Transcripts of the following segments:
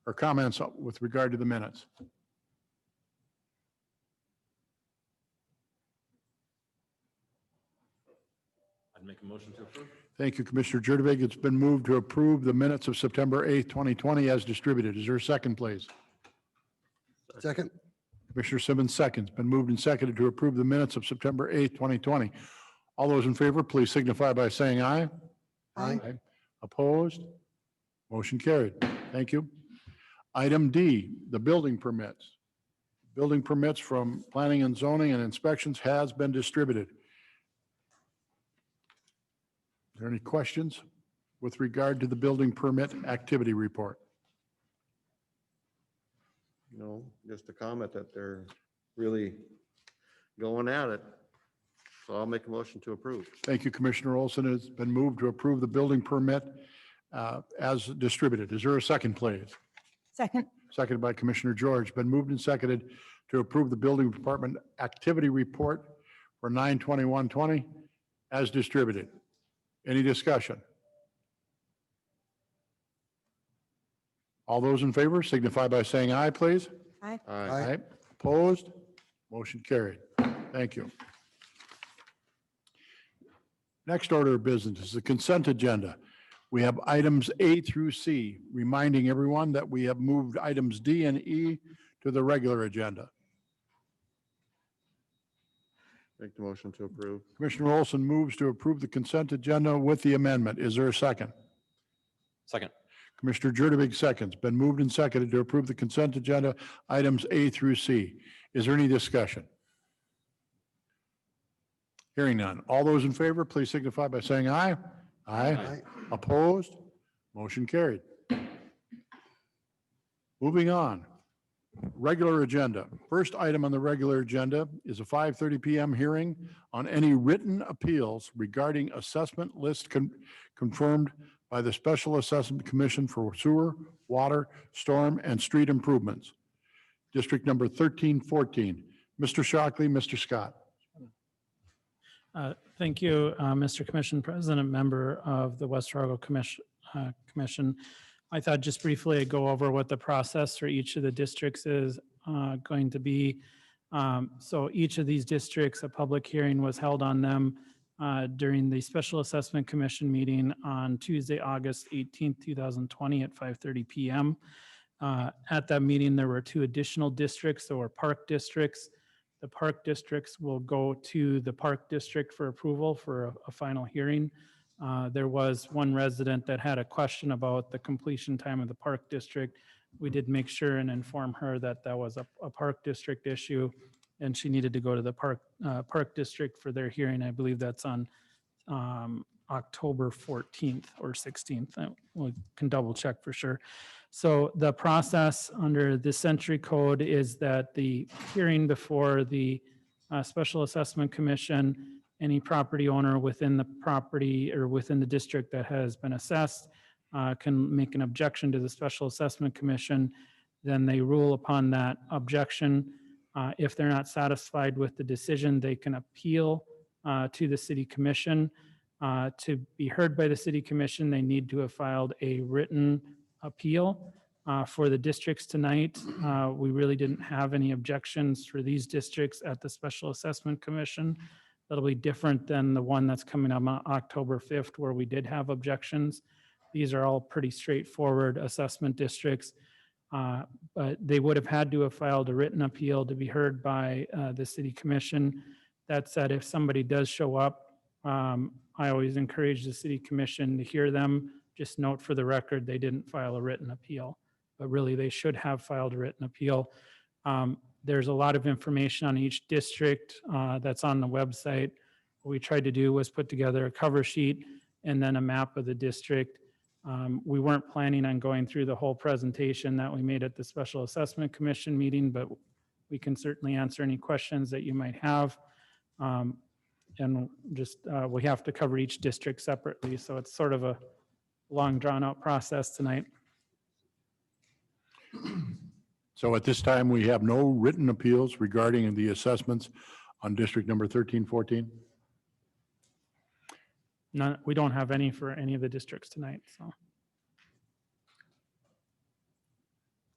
or comments with regard to the minutes? I'd make a motion to approve. Thank you, Commissioner Jurdevig. It's been moved to approve the minutes of September 8th, 2020 as distributed. Is there a second, please? Second. Commissioner Simmons seconds. Been moved and seconded to approve the minutes of September 8th, 2020. All those in favor, please signify by saying aye. Aye. Opposed? Motion carried. Thank you. Item D, the building permits. Building permits from planning and zoning and inspections has been distributed. Are there any questions with regard to the building permit activity report? No, just a comment that they're really going at it. So I'll make a motion to approve. Thank you, Commissioner Olson. It's been moved to approve the building permit as distributed. Is there a second, please? Second. Seconded by Commissioner George. Been moved and seconded to approve the building department activity report for 9/21/20 as distributed. Any discussion? All those in favor signify by saying aye, please. Aye. Aye. Opposed? Motion carried. Thank you. Next order of business is the consent agenda. We have items A through C, reminding everyone that we have moved items D and E to the regular agenda. Make the motion to approve. Commissioner Olson moves to approve the consent agenda with the amendment. Is there a second? Second. Commissioner Jurdevig seconds. Been moved and seconded to approve the consent agenda, items A through C. Is there any discussion? Hearing none. All those in favor, please signify by saying aye. Aye. Opposed? Motion carried. Moving on. Regular agenda. First item on the regular agenda is a 5:30 PM hearing on any written appeals regarding assessment list confirmed by the Special Assessment Commission for sewer, water, storm, and street improvements. District number 1314. Mr. Shockley, Mr. Scott. Thank you, Mr. Commission President, member of the West Fargo Commission. I thought just briefly I'd go over what the process for each of the districts is going to be. So each of these districts, a public hearing was held on them during the Special Assessment Commission meeting on Tuesday, August 18th, 2020 at 5:30 PM. At that meeting, there were two additional districts. There were park districts. The park districts will go to the park district for approval for a final hearing. There was one resident that had a question about the completion time of the park district. We did make sure and inform her that that was a park district issue, and she needed to go to the park district for their hearing. I believe that's on October 14th or 16th. We can double check for sure. So the process under the Century Code is that the hearing before the Special Assessment Commission, any property owner within the property or within the district that has been assessed can make an objection to the Special Assessment Commission. Then they rule upon that objection. If they're not satisfied with the decision, they can appeal to the City Commission. To be heard by the City Commission, they need to have filed a written appeal. For the districts tonight, we really didn't have any objections for these districts at the Special Assessment Commission. That'll be different than the one that's coming up on October 5th, where we did have objections. These are all pretty straightforward assessment districts, but they would have had to have filed a written appeal to be heard by the City Commission. That said, if somebody does show up, I always encourage the City Commission to hear them. Just note for the record, they didn't file a written appeal, but really they should have filed a written appeal. There's a lot of information on each district that's on the website. What we tried to do was put together a cover sheet and then a map of the district. We weren't planning on going through the whole presentation that we made at the Special Assessment Commission meeting, but we can certainly answer any questions that you might have. And just, we have to cover each district separately, so it's sort of a long drawn out process tonight. So at this time, we have no written appeals regarding the assessments on district number 1314. None, we don't have any for any of the districts tonight, so.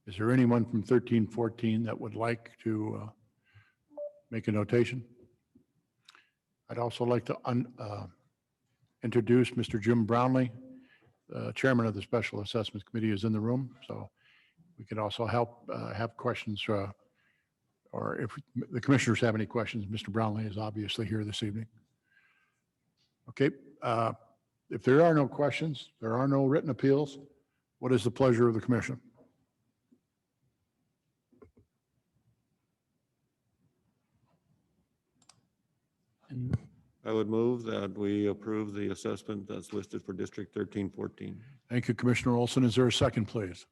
Is there anyone from 1314 that would like to make a notation? I'd also like to introduce Mr. Jim Brownlee, Chairman of the Special Assessment Committee, is in the room, so we could also help have questions, or if the commissioners have any questions, Mr. Brownlee is obviously here this evening. Okay, if there are no questions, there are no written appeals, what is the pleasure of the commission? And I would move that we approve the assessment that's listed for District 1314. Thank you, Commissioner Olson. Is there a second, please?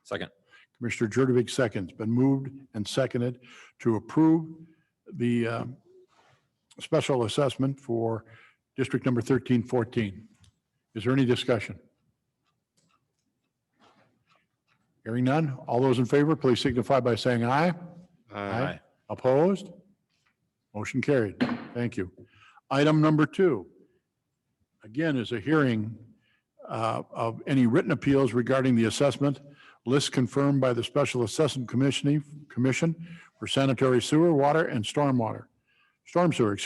Second. Commissioner Jurdevig seconds. Been moved and seconded to approve the special assessment for District number 1314. Is there any discussion? Hearing none. All those in favor, please signify by saying aye. Aye. Opposed? Motion carried. Thank you. Item number 2, again, is a hearing of any written appeals regarding the assessment list confirmed by the Special Assessment Commission for sanitary sewer, water, and storm sewer,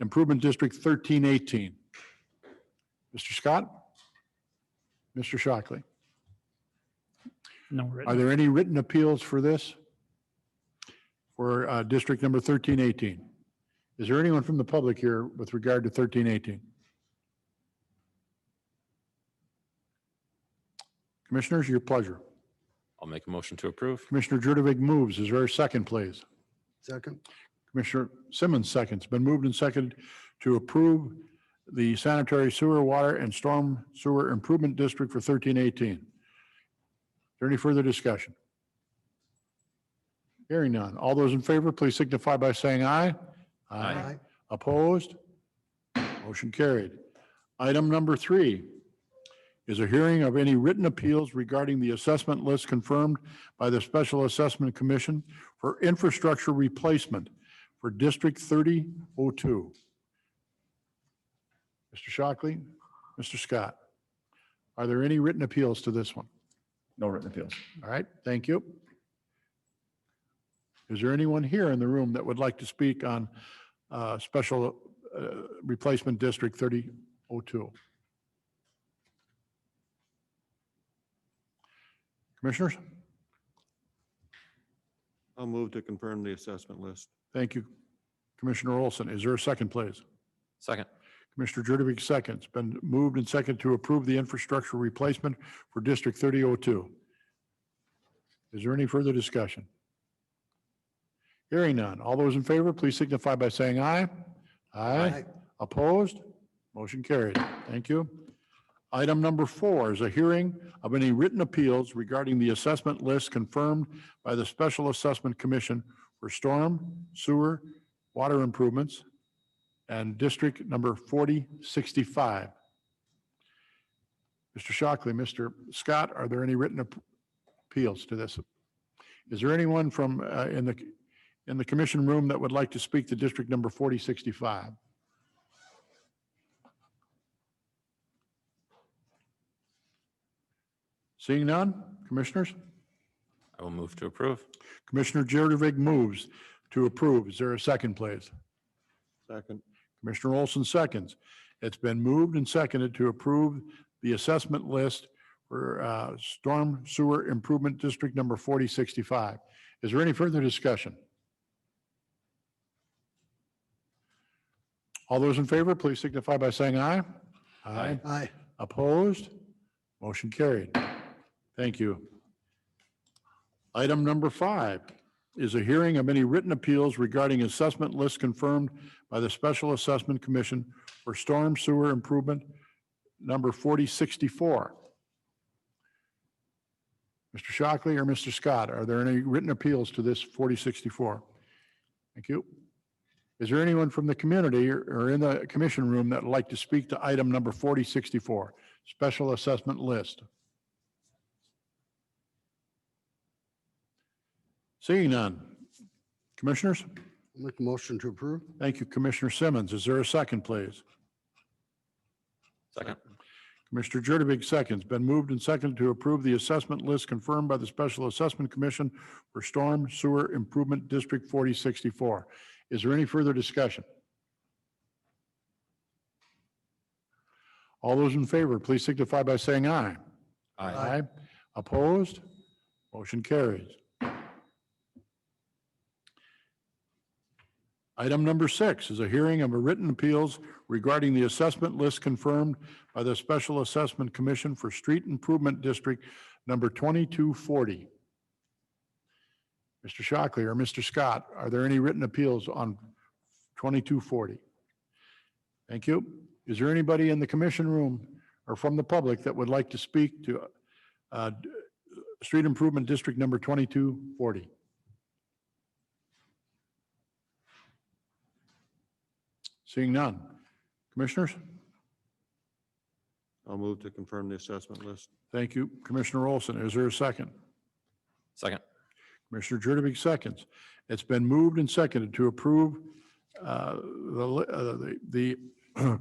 Improvement District 1318. Mr. Scott? Mr. Shockley? no Are written. there any written appeals for this? For District number 1318? Is there anyone from the public here with regard to 1318? Commissioners, your pleasure. I'll make a motion to approve. Commissioner Jurdevig moves. Is there a second, please? Second. Commissioner Simmons seconds. Been moved and seconded to approve the sanitary sewer, water, and storm sewer improvement district for 1318. Is there any further discussion? Hearing none. All those in favor, please signify by saying aye. Aye. Opposed? Motion carried. Item number 3 is a hearing of any written appeals regarding the assessment list confirmed by the Special Assessment Commission for infrastructure replacement for District 3002. Mr. Shockley, Mr. Scott, are there any written appeals to this one? No written appeals. All right, thank you. Is there anyone here in the room that would like to speak on Special Replacement District 3002? Commissioners? I'll move to confirm the assessment list. Thank you. Commissioner Olson, is there a second, please? Second. Commissioner Jurdevig seconds. Been moved and seconded to approve the infrastructure replacement for District 3002. Is there any further discussion? Hearing none. All those in favor, please signify by saying aye. Aye. Opposed? Motion carried. Thank you. Item number 4 is a hearing of any written appeals regarding the assessment list confirmed by the Special Assessment Commission for storm, sewer, water improvements, and District number 4065. Mr. Shockley, Mr. Scott, are there any written appeals to this? Is there anyone from in the commission room that would like to speak to District number 4065? Seeing none, commissioners? I will move to approve. Commissioner Jurdevig moves to approve. Is there a second, please? Second. Commissioner Olson seconds. It's been moved and seconded to approve the assessment list for Storm Sewer Improvement District number 4065. Is there any further discussion? All those in favor, please signify by saying aye. Aye. Aye. Opposed? Motion carried. Thank you. Item number 5 is a hearing of any written appeals regarding assessment lists confirmed by the Special Assessment Commission for Storm Sewer Improvement number 4064. Mr. Shockley or Mr. Scott, are there any written appeals to this 4064? Thank you. Is there anyone from the community or in the commission room that would like to speak to item number 4064, special assessment list? Seeing none. Commissioners? Make a motion to approve. Thank you, Commissioner Simmons. Is there a second, please? Second. Commissioner Jurdevig seconds. Been moved and seconded to approve the assessment list confirmed by the Special Assessment Commission for Storm Sewer Improvement District 4064. Is there any further discussion? All those in favor, please signify by saying aye. Aye. Opposed? Motion carries. Item number 6 is a hearing of a written appeals regarding the assessment list confirmed by the Special Assessment Commission for Street Improvement District number 2240. Mr. Shockley or Mr. Scott, are there any written appeals on 2240? Thank you. Is there anybody in the commission room or from the public that would like to speak to Street Improvement District number 2240? Seeing none. Commissioners? I'll move to confirm the assessment list. Thank you. Commissioner Olson, is there a second? Second. Commissioner Jurdevig seconds. It's been moved and seconded to approve the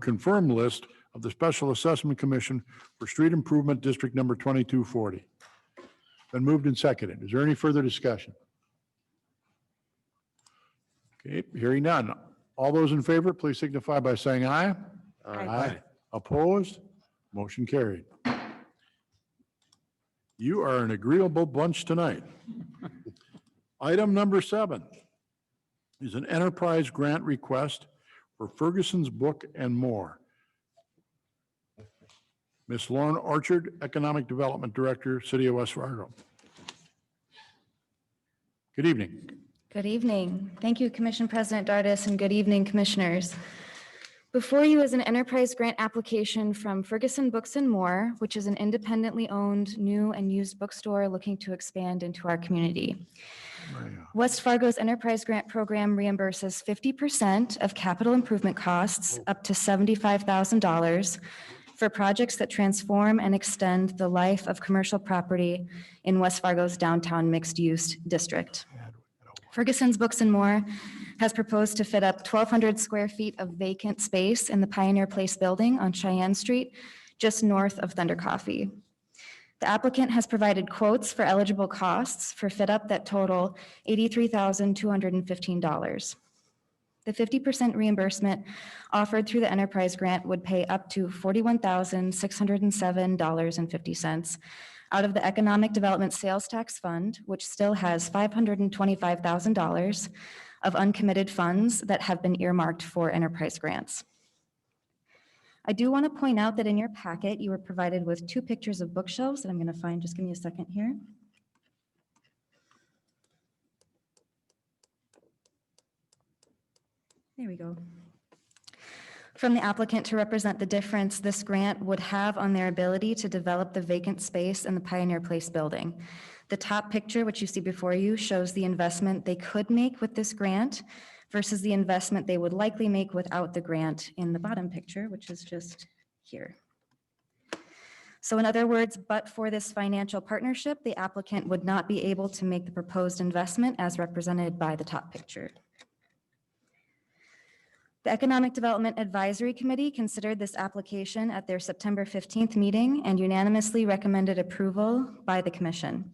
confirmed list of the Special Assessment Commission for Street Improvement District number 2240. Been moved and seconded. Is there any further discussion? Okay, hearing none. All those in favor, please signify by saying aye. Aye. Opposed? Motion carried. You are an agreeable bunch tonight. Item number 7 is an enterprise grant request for Ferguson's Book and More. Ms. Lauren Orchard, Economic Development Director, City of West Fargo. Good evening. Good evening. Thank you, Commission President Dardis, and good evening, Commissioners. Before you is an enterprise grant application from Ferguson Books and More, which is an independently owned new and used bookstore looking to expand into our community. West Fargo's enterprise grant program reimburses 50% of capital improvement costs up to $75,000 for projects that transform and extend the life of commercial property in West Fargo's downtown mixed-use district. Ferguson's Books and More has proposed to fit up 1,200 square feet of vacant space in the Pioneer Place building on Cheyenne Street, just north of Thunder Coffee. The applicant has provided quotes for eligible costs for fit-up that total $83,215. The 50% reimbursement offered through the enterprise grant would pay up to $41,607.50 out of the Economic Development Sales Tax Fund, which still has $525,000 of uncommitted funds that have been earmarked for enterprise grants. I do want to point out that in your packet, you were provided with 2 pictures of bookshelves that I'm going to find. Just give me a second here. There we go. From the applicant to represent the difference this grant would have on their ability to develop the vacant space in the Pioneer Place building. The top picture, which you see before you, shows the investment they could make with this grant versus the investment they would likely make without the grant in the bottom picture, which is just here. So in other words, but for this financial partnership, the applicant would not be able to make the proposed investment as represented by the top picture. The Economic Development Advisory Committee considered this application at their September 15th meeting and unanimously recommended approval by the commission.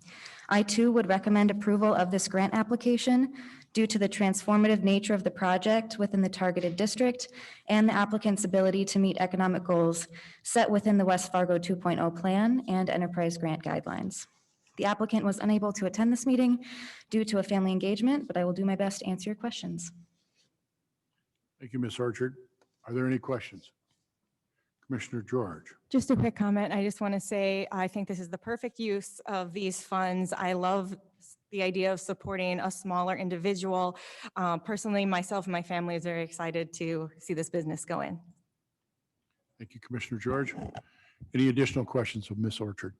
I too would recommend approval of this grant application due to the transformative nature of the project within the targeted district and the applicant's ability to meet economic goals set within the West Fargo 2.0 plan and enterprise grant guidelines. The applicant was unable to attend this meeting due to a family engagement, but I will do my best to answer your questions. Thank you, Ms. Orchard. Are there any questions? Commissioner George. Just a quick comment. I just want to say, I think this is the perfect use of these funds. I love the idea of supporting a smaller individual. Personally, myself and my family is very excited to see this business go in. Thank you, Commissioner George. Any additional questions of Ms. Orchard?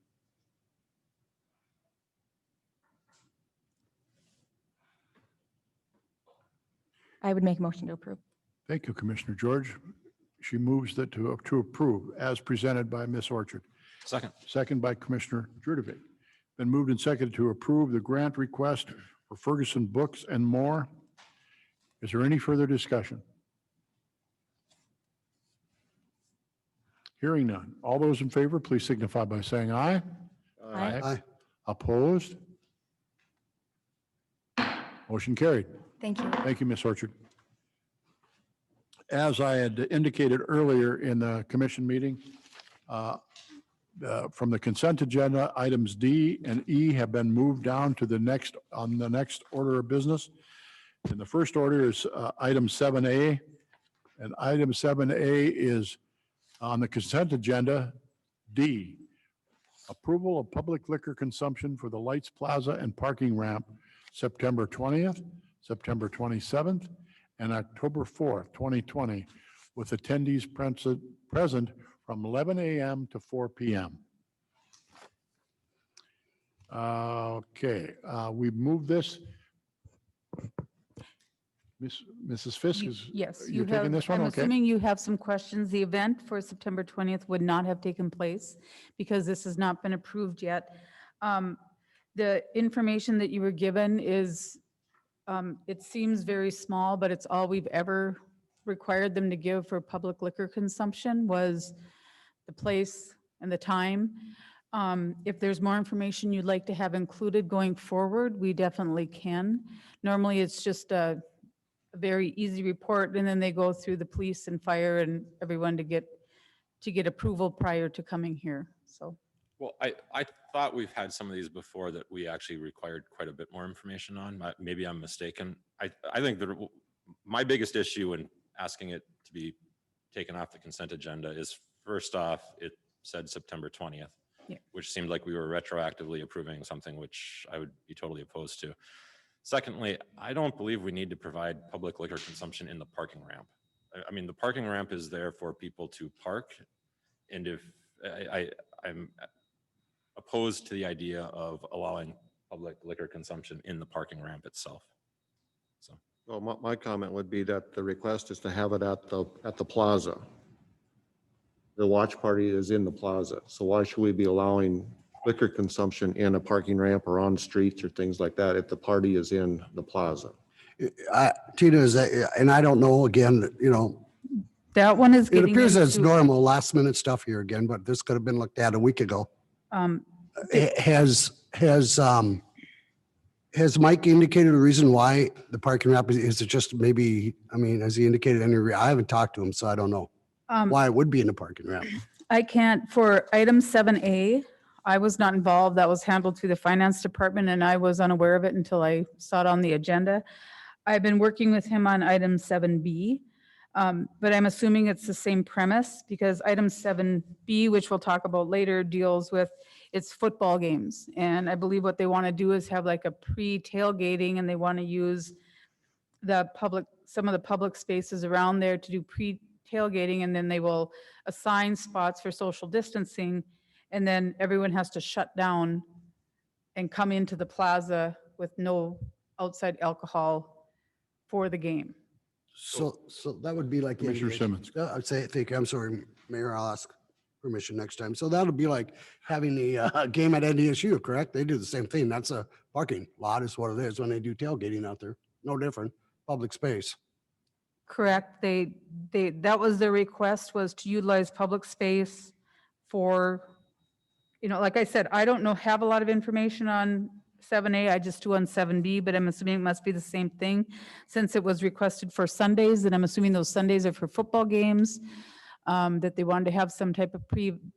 I would make a motion to approve. Thank you, Commissioner George. She moves that to approve as presented by Ms. Orchard. Second. Second by Commissioner Jurdevig. Been moved and seconded to approve the grant request for Ferguson Books and More. Is there any further discussion? Hearing none. All those in favor, please signify by saying aye. Aye. Aye. Opposed? Motion carried. Thank you. Thank you, Ms. Orchard. As I had indicated earlier in the commission meeting, from the consent agenda, items D and E have been moved down to the next order of business. And the first order is item 7A. And item 7A is on the consent agenda, D, approval of public liquor consumption for the Lights Plaza and parking ramp, September 20th, September 27th, and October 4th, 2020, with attendees present from 11 a.m. to 4 p.m. Okay, we've moved this. Mrs. Fisk, Yes, you're you taking have, this one? I'm Okay. assuming you have some questions. The event for September 20th would not have taken place because this has not been approved yet. The information that you were given is, it seems very small, but it's all we've ever required them to give for public liquor consumption was the place and the time. If there's more information you'd like to have included going forward, we definitely can. Normally, it's just a very easy report, and then they go through the police and fire and everyone to get approval prior to coming here, so. Well, I thought we've had some of these before that we actually required quite a bit more information on. Maybe I'm mistaken. I think that my biggest issue in asking it to be taken off the consent agenda is, first off, it said September 20th, Yeah. which seemed like we were retroactively approving something which I would be totally opposed to. Secondly, I don't believe we need to provide public liquor consumption in the parking ramp. I mean, the parking ramp is there for people to park. And if I'm opposed to the idea of allowing public liquor consumption in the parking ramp itself. So, Well, my comment would be that the request is to have it at the plaza. The watch party is in the plaza, so why should we be allowing liquor consumption in a parking ramp or on streets or things like that if the party is in the plaza? Tina, is that, and I don't know, again, That one is it getting appears that it's into, normal last minute stuff here again, but this could have been looked at a week ago. um, Has Mike indicated a reason why the parking ramp is it just maybe, I mean, has he indicated I haven't talked to him, so I don't know why it would be in the parking ramp. I can't, for item 7A, I was not involved. That was handled through the finance department and I was unaware of it until I saw it on the agenda. I've been working with him on item 7B, but I'm assuming it's the same premise because item 7B, which we'll talk about later, deals with its football games. And I believe what they want to do is have like a pre-tailgating and they want to use some of the public spaces around there to do pre-tailgating, and then they will assign spots for social distancing. And then everyone has to shut down and come into the plaza with no outside alcohol for the game. So that would be like. Commissioner Simmons. I'd say, thank you. I'm sorry, Mayor, I'll ask permission next time. So that'll be like having the game at NDSU, correct? They do the same thing. That's a parking lot is what it is when they do tailgating out there. No different, public space. Correct. That was their request, was to utilize public space for, like I said, I don't have a lot of information on 7A, I just do on 7B, but I'm assuming it must be the same thing since it was requested for Sundays, and I'm assuming those Sundays are for football games, that they wanted to have some type of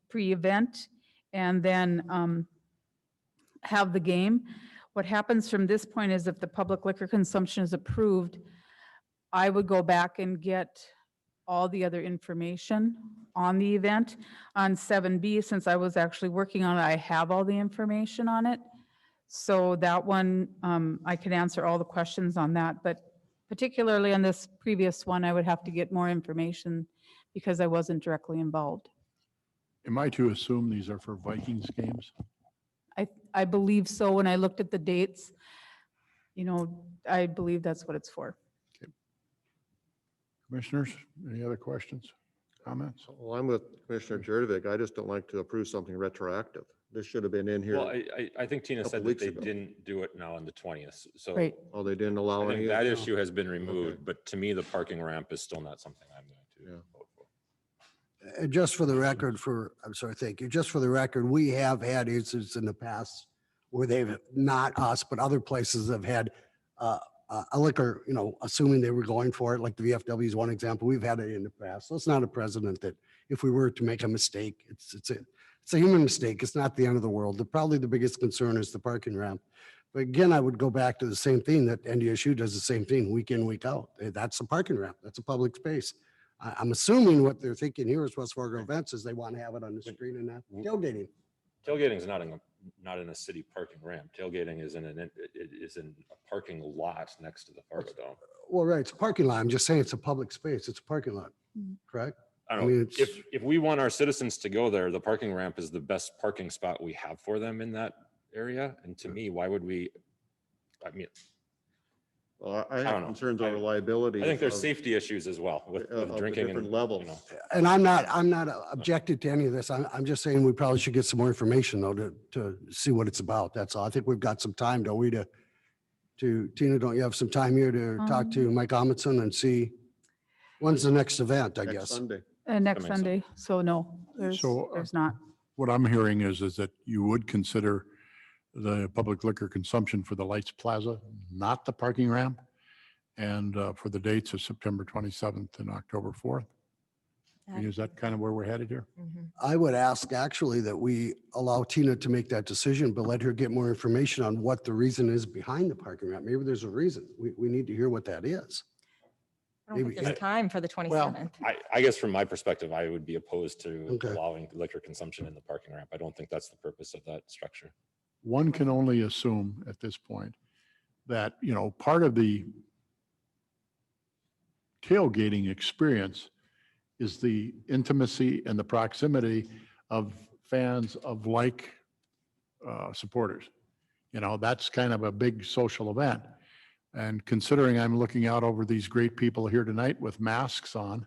pre-event and then have the game. What happens from this point is if the public liquor consumption is approved, I would go back and get all the other information on the event. On 7B, since I was actually working on it, I have all the information on it. So that one, I could answer all the questions on that, but particularly on this previous one, I would have to get more information because I wasn't directly involved. Am I to assume these are for Vikings games? I believe so. When I looked at the dates, I believe that's what it's for. Commissioners, any other questions, comments? Well, I'm with Commissioner Jurdovic. I just don't like to approve something retroactive. This should have been in here. well, I think Tina Couple said that weeks they ago. didn't do it now on the 20th. So Right. Oh, they didn't allow I any. think of that it? issue has been removed, but to me, the parking ramp is still not something I'm going to Yeah. vote for. Just for the record I'm sorry, thank you. Just for the record, we have had instances in the past where they've, not us, but other places have had a liquor, assuming they were going for it, like the VFW is one example. We've had it in the past. So it's not a precedent that if we were to make a mistake, it's a human mistake. It's not the end of the world. Probably the biggest concern is the parking ramp. But again, I would go back to the same thing that NDSU does the same thing week in, week out. That's a parking ramp. That's a public space. I'm assuming what they're thinking here is West Fargo Events is they want to have it on the screen and not tailgating. Tailgating is not in a city parking ramp. Tailgating is in a parking lot next to the Fargo Dome. Well, right, it's a parking lot. I'm just saying it's a public space. It's a parking lot, correct? I I don't mean, know, it's- if we want our citizens to go there, the parking ramp is the best parking spot we have for them in that area. And to me, why would we, I mean, Well, I don't have know. concerns over liability. I think there's of- safety issues as well with of the drinking different and, levels. you know. And I'm not objected to any of this. I'm just saying we probably should get some more information though to see what it's about. That's all. I think we've got some time, don't we, to Tina, don't you have some time here to talk to Mike Amundson and see when's the next event, I Next guess? Sunday. Next makes Sunday. So no, So, there's not. What I'm hearing is that you would consider the public liquor consumption for the Lights Plaza, not the parking ramp, and for the dates of September 27th and October 4th. I mean, is that kind of where we're headed here? I would ask actually that we allow Tina to make that decision, but let her get more information on what the reason is behind the parking ramp. Maybe there's a reason. We need to hear what that is. I don't think Maybe- there's time for the 27th. I guess from my perspective, I would be opposed to Okay. allowing liquor consumption in the parking ramp. I don't think that's the purpose of that structure. One can only assume at this point that, part of the tailgating experience is the intimacy and the proximity of fans of like supporters. That's kind of a big social event. And considering I'm looking out over these great people here tonight with masks on,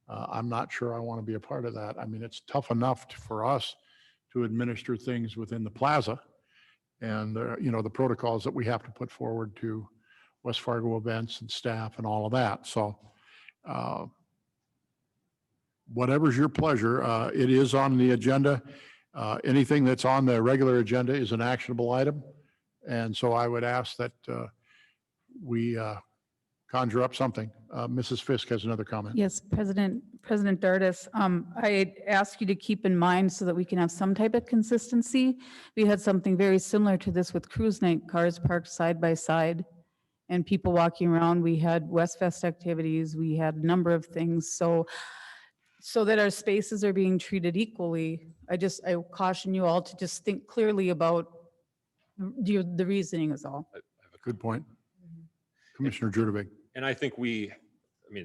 I'm not sure I want to be a part of that. I mean, it's tough enough for us to administer things within the plaza and, the protocols that we have to put forward to West Fargo events and staff and all of that. So whatever's your pleasure, it is on the agenda. Anything that's on the regular agenda is an actionable item. And so I would ask that we conjure up something. Mrs. Fisk has another comment. Yes, President Dardis, I ask you to keep in mind so that we can have some type of consistency. We had something very similar to this with cruise night, cars parked side by side and people walking around. We had Westfest activities. We had a number of things. So that our spaces are being treated equally, I caution you all to just think clearly about the reasoning is all. Good point. Commissioner Jurdevig. And I think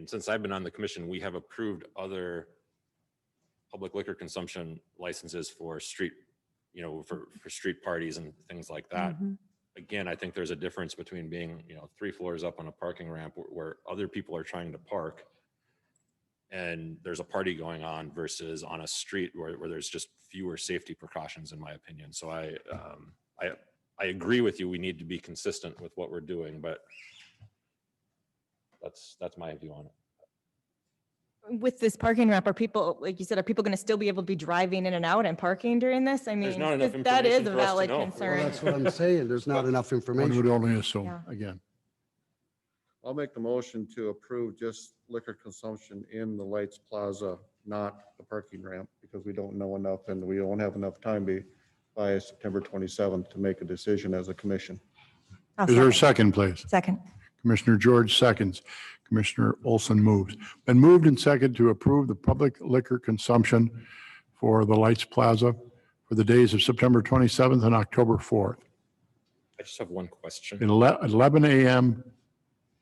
since I've been on the commission, we have approved other public liquor consumption licenses for street, for street parties and things like that. Mhm. Again, I think there's a difference between being, 3 floors up on a parking ramp where other people are trying to park and there's a party going on versus on a street where there's just fewer safety precautions, in my opinion. So I agree with you. We need to be consistent with what we're doing, but that's my view on it. With this parking ramp, are people, like you said, are people going to still be able to be driving in and out and parking during this? I mean, not enough that is information a for us to valid know. Well, concern. that's what I'm saying. There's not enough One information. would only assume, Yeah. again. I'll make the motion to approve just liquor consumption in the Lights Plaza, not the parking ramp, because we don't know enough and we don't have enough time by September 27th to make a decision as a commission. I'll Is there a second. second, please? Second. Commissioner George seconds. Commissioner Olson moves. Been moved and seconded to approve the public liquor consumption for the Lights Plaza for the days of September 27th and October 4th, I just have one question. at 11 a.m.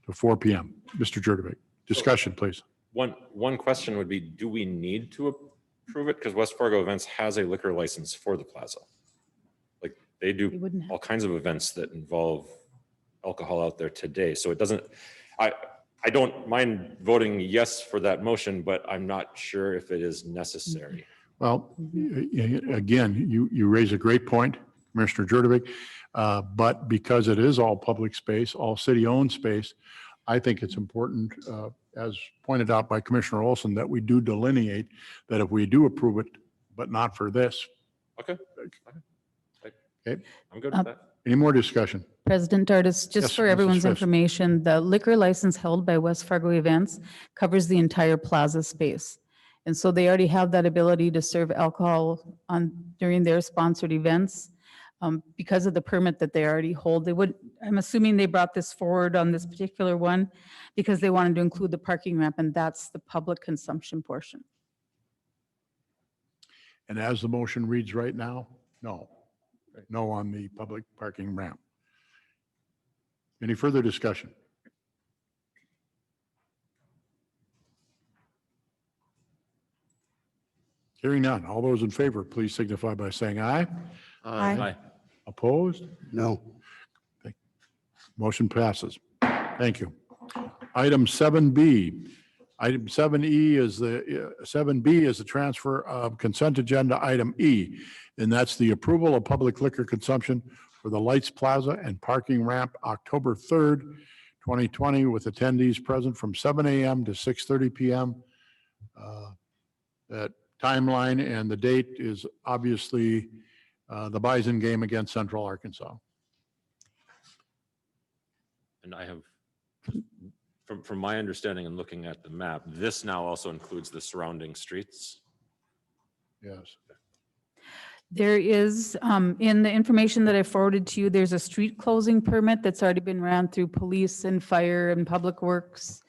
to 4 p.m. Mr. Jurdevig, discussion, please. One question would be, do we need to approve it? Because West Fargo Events has a liquor license for the plaza. Like they We do wouldn't have. all kinds of events that involve alcohol out there today. So it doesn't, I don't mind voting yes for that motion, but I'm not sure if it is necessary. Well, again, you raise a great point, Commissioner Jurdevig, but because it is all public space, all city-owned space, I think it's important as pointed out by Commissioner Olson, that we do delineate that if we do approve it, but not for this. Okay. Okay, I'm good with that. any more discussion? President Dardis, Yes, just for Mrs. everyone's Fisk. information, the liquor license held by West Fargo Events covers the entire plaza space. And so they already have that ability to serve alcohol during their sponsored events. Because of the permit that they already hold, I'm assuming they brought this forward on this particular one because they wanted to include the parking ramp, and that's the public consumption portion. And as the motion reads right now, no. No on the public parking ramp. Any further discussion? Hearing none. All those in favor, please signify by saying aye. Aye. Opposed? No. Motion passes. Thank you. Item 7B. Item 7E is 7B is the transfer of consent agenda item E, and that's the approval of public liquor consumption for the Lights Plaza and parking ramp October 3rd, 2020, with attendees present from 7 a.m. to 6:30 p.m. That timeline and the date is obviously the Bison game against Central Arkansas. And I have, from my understanding and looking at the map, this now also includes the surrounding streets. Yes. There is, in the information that I forwarded to you, there's a street closing permit that's already been ran through police and fire and public works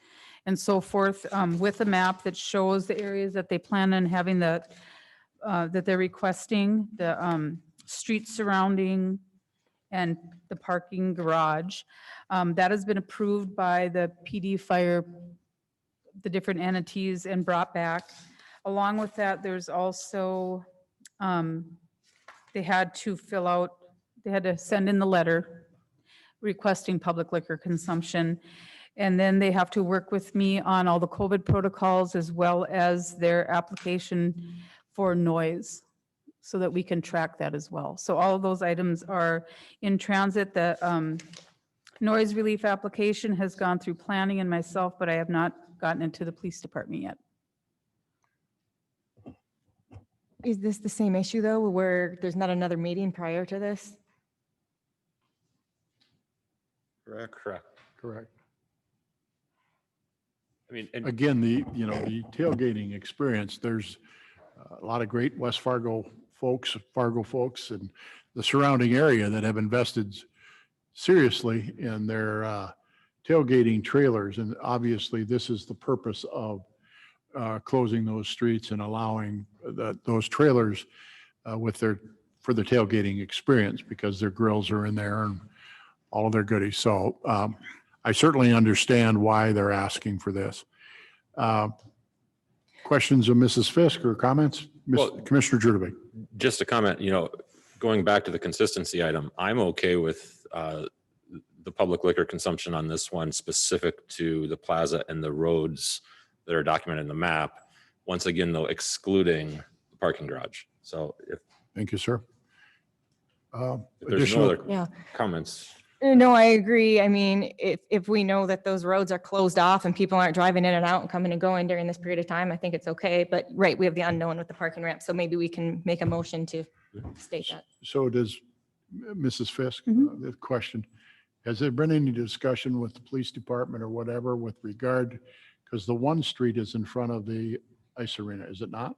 and so forth, with a map that shows the areas that they plan on having that they're requesting, the street surrounding and the parking garage. That has been approved by the PD, fire, the different entities, and brought back. Along with that, there's also, they had to send in the letter requesting public liquor consumption. And then they have to work with me on all the COVID protocols as well as their application for noise so that we can track that as well. So all of those items are in transit. The noise relief application has gone through planning and myself, but I have not gotten into the police department yet. Is this the same issue though, where there's not another meeting prior to this? Correct. Correct. I mean, and Again, the tailgating experience, there's a lot of great West Fargo folks and the surrounding area that have invested seriously in their tailgating trailers. And obviously, this is the purpose of closing those streets and allowing those trailers for the tailgating experience, because their grills are in there and all of their goodies. So I certainly understand why they're asking for this. Questions of Mrs. Fisk or comments? Well, Commissioner Jurdebay. just a comment, going back to the consistency item, I'm okay with the public liquor consumption on this one specific to the plaza and the roads that are documented in the map. Once again, though, excluding the parking garage. So if Thank you, sir. there's no Additional, other Yeah. comments, No, I agree. I mean, if we know that those roads are closed off and people aren't driving in and out and coming and going during this period of time, I think it's okay. But right, we have the unknown with the parking ramp. So maybe we can make a motion to state that. so does Mrs. Fisk, the question, has there been any discussion with the police department or whatever with regard, because the one street is in front of the ice arena, is it not?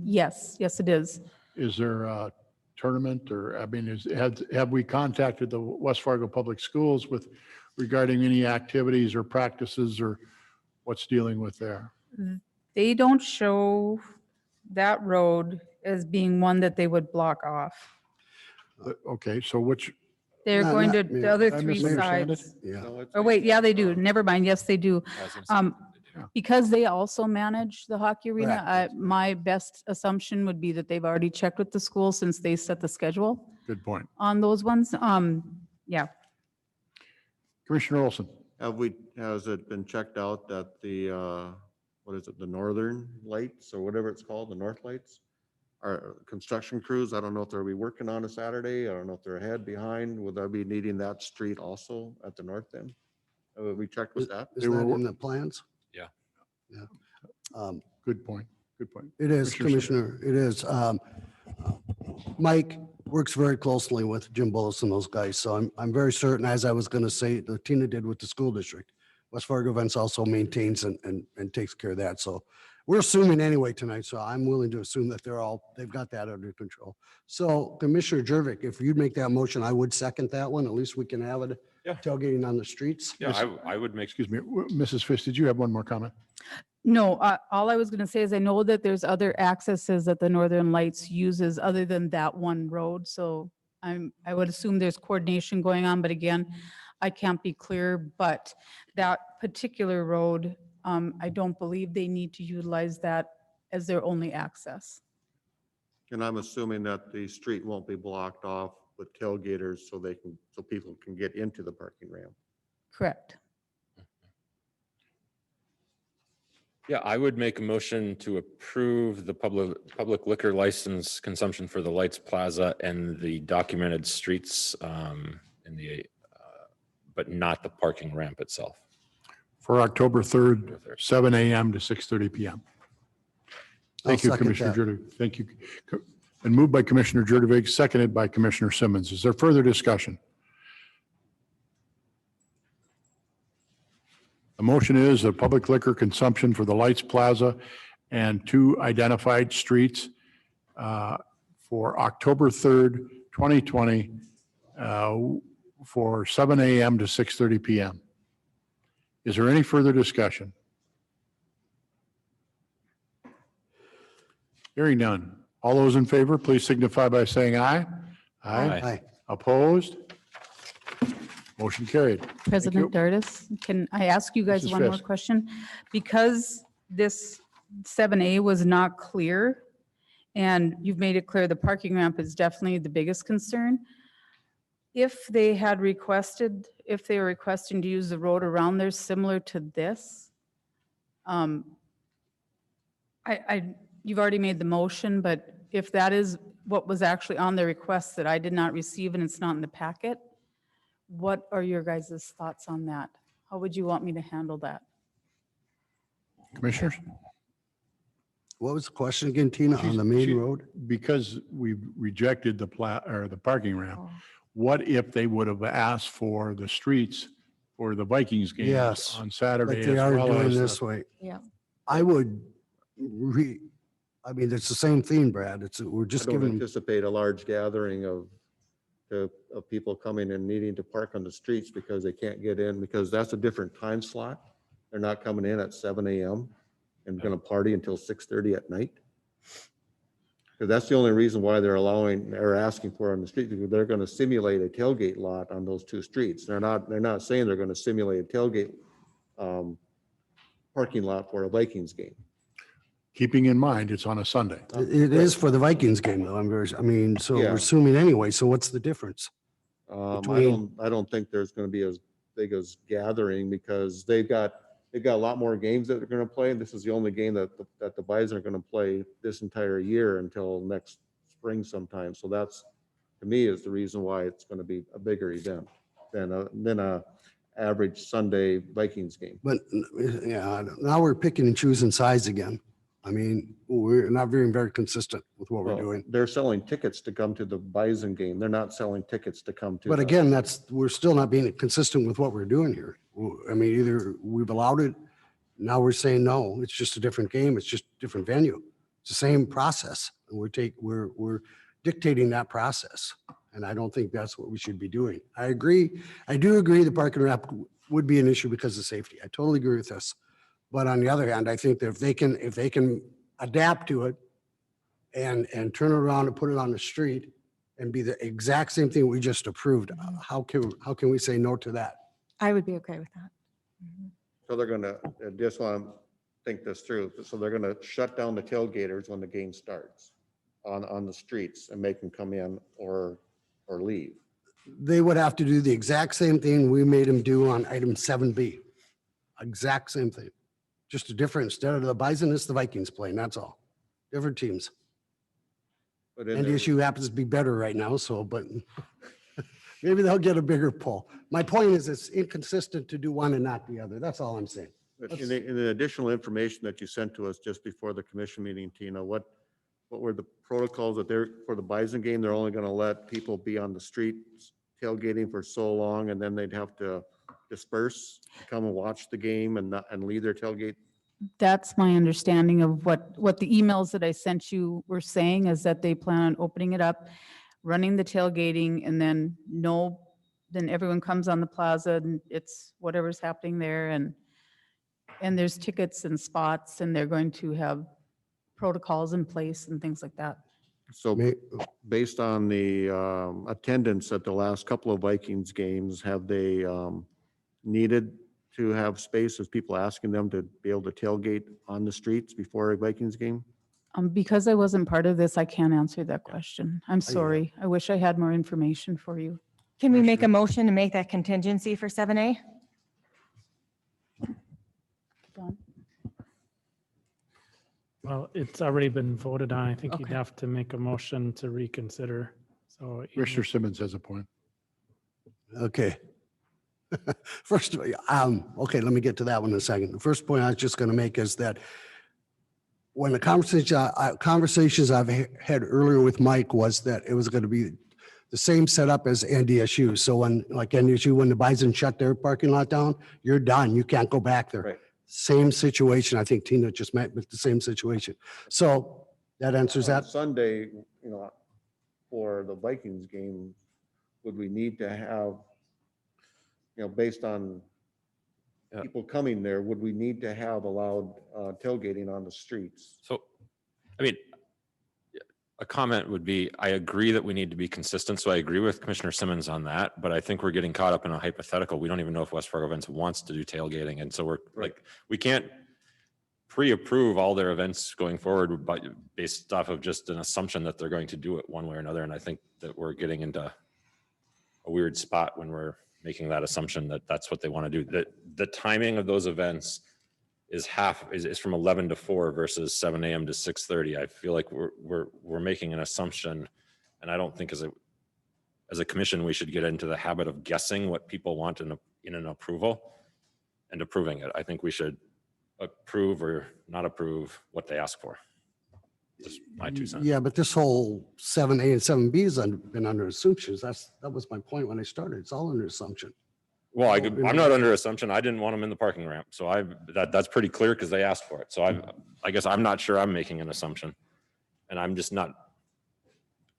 Yes, it is. Is there a tournament or, I mean, have we contacted the West Fargo Public Schools with regarding any activities or practices or what's dealing with there? They don't show that road as being one that they would block off. Okay, so which, They're No, going to, not me. the other Did I three misunderstand it? sides. Yeah. Oh, wait, yeah, they do. Never mind. Yes, they do. I was gonna say, Because they also manage the hockey arena, Correct. my best assumption would be that they've already checked with the school since they set the schedule good point. on those ones. Yeah. Commissioner Olson, Has it been checked out that the, what is it, the northern lights or whatever it's called, the north lights? Our construction crews, I don't know if they'll be working on a Saturday. I don't know if they're ahead, behind. Would they be needing that street also at the north end? We checked with that. Is They that were- in the plans? Yeah. Yeah. Good point. Good point. It is, Commissioner Commissioner, it is. Mike works very closely with Jim Bullis and those guys, so I'm very certain, as I was going to say, that Tina did with the school district. West Fargo Events also maintains and takes care of that, so we're assuming anyway tonight, so I'm willing to assume that they've got that under control. So Commissioner Jervik, if you'd make that motion, I would second that one, at least we can have it Yeah. tailgating on the streets. Yeah, I would make, Excuse me, Mrs. Fish, did you have one more comment? No, all I was going to say is I know that there's other accesses that the Northern Lights uses other than that one road. So I would assume there's coordination going on, but again, I can't be clear. But that particular road, I don't believe they need to utilize that as their only access. And I'm assuming that the street won't be blocked off with tailgaters so people can get into the parking ramp. Correct. yeah, I would make a motion to approve the public liquor license consumption for the Lights Plaza and the documented streets but not the parking ramp itself. For October 3rd, 7 a.m. to 6:30 p.m. Thank I'll you, second Commissioner that. Jurdovic. Thank you. And moved by Commissioner Jurdovic, seconded by Commissioner Simmons. Is there further discussion? The motion is that public liquor consumption for the Lights Plaza and 2 identified streets for October 3rd, 2020, for 7 a.m. to 6:30 p.m. Is there any further discussion? Hearing none. All those in favor, please signify by saying aye. Aye. Opposed? Motion carried. President Dardis, can I ask you guys Mrs. one more Fisk. question? Because this 7A was not clear, and you've made it clear the parking ramp is definitely the biggest concern. If they were requesting to use the road around there similar to this, you've already made the motion, but if that is what was actually on the request that I did not receive and it's not in the packet, what are your guys' thoughts on that? How would you want me to handle that? Commissioners? What was the question again, Tina, on the main She- road? Because we've rejected the the parking ramp, what if they would have asked for the streets for the Vikings games Yes, on Saturday Like as they are well doing as this the- way. Yeah. I would I mean, it's the same thing, Brad. We're I just don't giving them, anticipate a large gathering of people coming and needing to park on the streets because they can't get in, because that's a different time slot. They're not coming in at 7 a.m. and going to party until 6:30 at night. Because that's the only reason why they're asking for it on the street, because they're going to simulate a tailgate lot on those 2 streets. They're not saying they're going to simulate a tailgate parking lot for a Vikings game. keeping in mind it's on a Sunday. it is for the Vikings game though. So Yeah. we're assuming anyway. So what's the difference? Between- I don't think there's going to be as big as gathering because they've got a lot more games that they're going to play. And this is the only game that the Bison are going to play this entire year until next spring sometime. So that's, to me, is the reason why it's going to be a bigger event than a average Sunday Vikings game. But yeah, now we're picking and choosing sides again. I mean, we're not being very consistent with what we're Well, doing. they're selling tickets to come to the Bison game. They're not selling tickets to come to. But the- again, we're still not being consistent with what we're doing here. I mean, either we've allowed it, now we're saying, no, it's just a different game. It's just a different venue. It's the same process. And we're dictating that process. And I don't think that's what we should be doing. I agree. I do agree the parking ramp would be an issue because of safety. I totally agree with this. But on the other hand, I think that if they can adapt to it and turn it around and put it on the street and be the exact same thing we just approved, how can we say no to that? I would be okay with that. So they're gonna, just want to think this through. So they're gonna shut down the tailgaters when the game starts on the streets and make them come in or leave. They would have to do the exact same thing we made them do on item 7B. Exact same thing. Just a different, instead of the Bison, it's the Vikings playing, that's all. Different teams. But in And the their- issue happens to be better right now, but Maybe they'll get a bigger pull. My point is it's inconsistent to do one and not the other. That's all I'm saying. But in the additional information that you sent to us just before the commission meeting, Tina, what were the protocols that they're, for the Bison game, they're only going to let people be on the street tailgating for so long, and then they'd have to disperse, come and watch the game and not, and leave their tailgate? That's my understanding of what the emails that I sent you were saying, is that they plan on opening it up, running the tailgating, and then then everyone comes on the plaza and it's whatever's happening there, and there's tickets and spots, and they're going to have protocols in place and things like that. So May- based on the attendance at the last couple of Vikings games, have they needed to have space? Is people asking them to be able to tailgate on the streets before a Vikings game? Because I wasn't part of this, I can't answer that question. I'm sorry. I wish I had more information for you. Can we make a motion to make that contingency for 7A? Don? Well, it's already been voted on. I think you'd Okay. have to make a motion to reconsider. So Commissioner Simmons has a point. Okay. First, okay, let me get to that one in a second. The first point I was just going to make is that when the conversations I've had earlier with Mike was that it was going to be the same setup as NDSU. So when, like NDSU, when the Bison shut their parking lot down, you're done. You can't go back there. Right. Same situation. I think Tina just met with the same situation. So that answers On that. Sunday, for the Vikings game, would we need to have, based on Yeah. people coming there, would we need to have allowed tailgating on the streets? So, I mean, a comment would be, I agree that we need to be consistent. So I agree with Commissioner Simmons on that, but I think we're getting caught up in a hypothetical. We don't even know if West Fargo Events wants to do tailgating. And so we're like, we can't pre-approve all their events going forward but based off of just an assumption that they're going to do it one way or another. And I think that we're getting into a weird spot when we're making that assumption that that's what they want to do. The timing of those events is from 11 to 4 versus 7 a.m. to 6:30. I feel like we're making an assumption, and I don't think as a commission we should get into the habit of guessing what people want in an approval and approving it. I think we should approve or not approve what they ask for. Just my 2 cents. Yeah, but this whole 7A and 7B has been under assumptions. That was my point when I started. It's all under assumption. Well, I'm not under assumption. I didn't want them in the parking ramp. So that's pretty clear because they asked for it. So I guess I'm not sure I'm making an assumption. And I'm just not,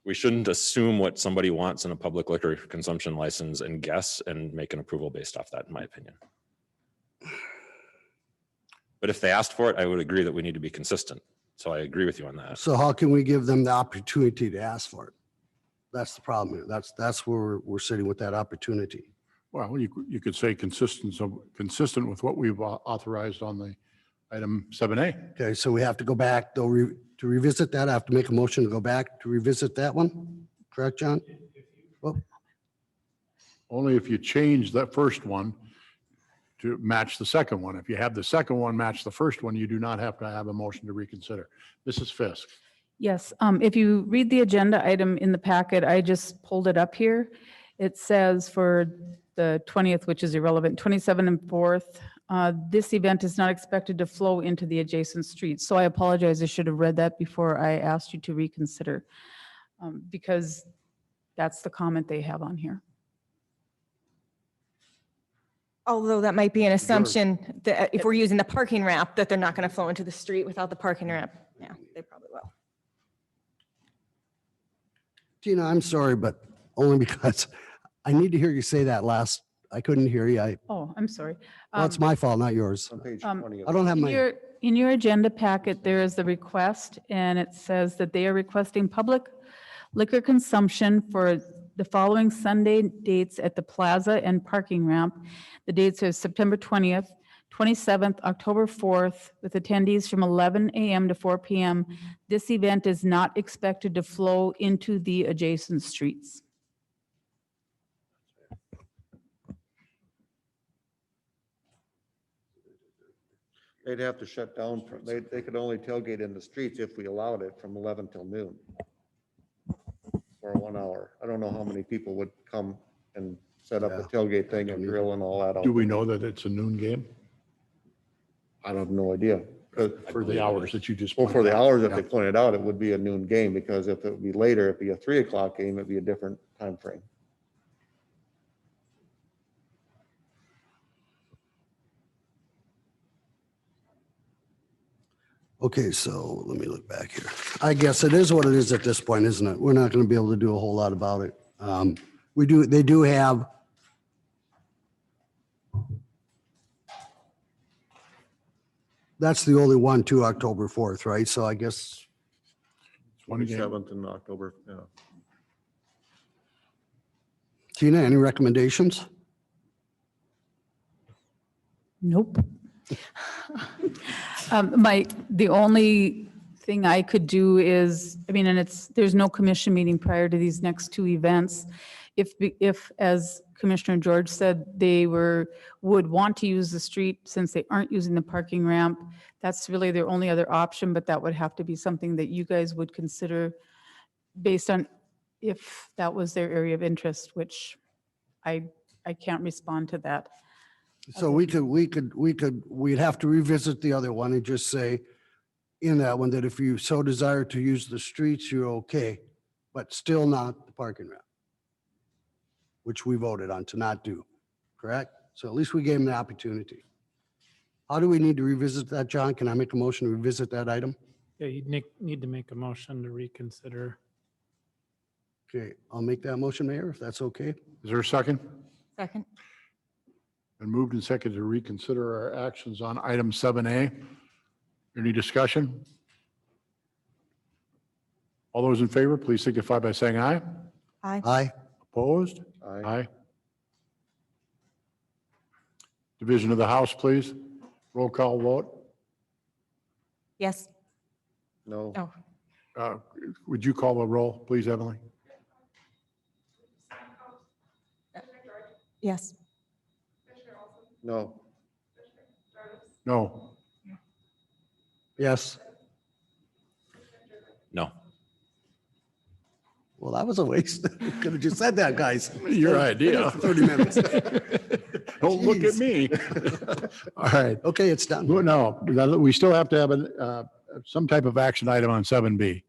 we shouldn't assume what somebody wants in a public liquor consumption license and guess and make an approval based off that, in my opinion. But if they asked for it, I would agree that we need to be consistent. So I agree with you on that. So how can we give them the opportunity to ask for it? That's the problem here. That's where we're sitting with that opportunity. Well, you could say consistent with what we've authorized on the item 7A. Okay, so we have to go back, though, to revisit that. I have to make a motion to go back to revisit that one. Correct, John? Well, Only if you change that first one to match the second one. If you have the second one match the first one, you do not have to have a motion to reconsider. Mrs. Fisk. Yes, if you read the agenda item in the packet, I just pulled it up here. It says for the 20th, which is irrelevant, 27th and 4th, this event is not expected to flow into the adjacent streets. So I apologize, I should have read that before I asked you to reconsider, because that's the comment they have on here. Although that might be an assumption that if we're using the parking ramp, that they're not going to flow into the street without the parking ramp. Yeah, they probably will. Tina, I'm sorry, but only because I need to hear you say that last. I couldn't hear you. Oh, I'm sorry. Well, it's my fault, not yours. On page Um, 20 of I don't have In my, your agenda packet, there is the request, and it says that they are requesting public liquor consumption for the following Sunday dates at the Plaza and parking ramp. The dates are September 20th, 27th, October 4th, with attendees from 11 a.m. to 4 p.m. This event is not expected to flow into the adjacent streets. They'd have to shut down, they could only tailgate in the streets if we allowed it from 11 till noon. For 1 hour. I don't know how many people would come and set up a Yeah. tailgate thing and grill and all that. out Do we there. know that it's a noon game I have no idea. for the hours that you just? Well, for pointed the out? hours that Yeah. they pointed out, it would be a noon game, because if it would be later, it'd be a 3 o'clock game, it'd be a different time frame. Okay, so let me look back here. I guess it is what it is at this point, isn't it? We're not going to be able to do a whole lot about it. They do have. That's the only one to October 4th, right? So I guess, One game. 27th in October, yeah. Tina, any recommendations? Nope. The only thing I could do is, I mean, and there's no commission meeting prior to these next two events. If, as Commissioner George said, would want to use the street since they aren't using the parking ramp, that's really their only other option, but that would have to be something that you guys would consider based on if that was their area of interest, which I can't respond to that. So we'd have to revisit the other one and just say in that one that if you so desire to use the streets, you're okay, but still not the parking ramp, which we voted on to not do, correct? So at least we gave them the opportunity. How do we need to revisit that, John? Can I make a motion to revisit that item? Yeah, you'd need to make a motion to reconsider. Okay, I'll make that motion, Mayor, if that's okay. Is there a second? Second. And moved and seconded to reconsider our actions on item 7A. Any discussion? All those in favor, please signify by saying aye. Aye. Aye. Opposed? Aye. Division of the House, please. Roll call vote. Yes. No, Oh, Would you call the roll, please, Emily? yes. no, No. Yes. No. Well, that was a waste. We could have just said that, guys. Your idea. 30 minutes. Don't look at me. All right. Okay, it's done. Well, no, we still have to have some type of action item on 7B.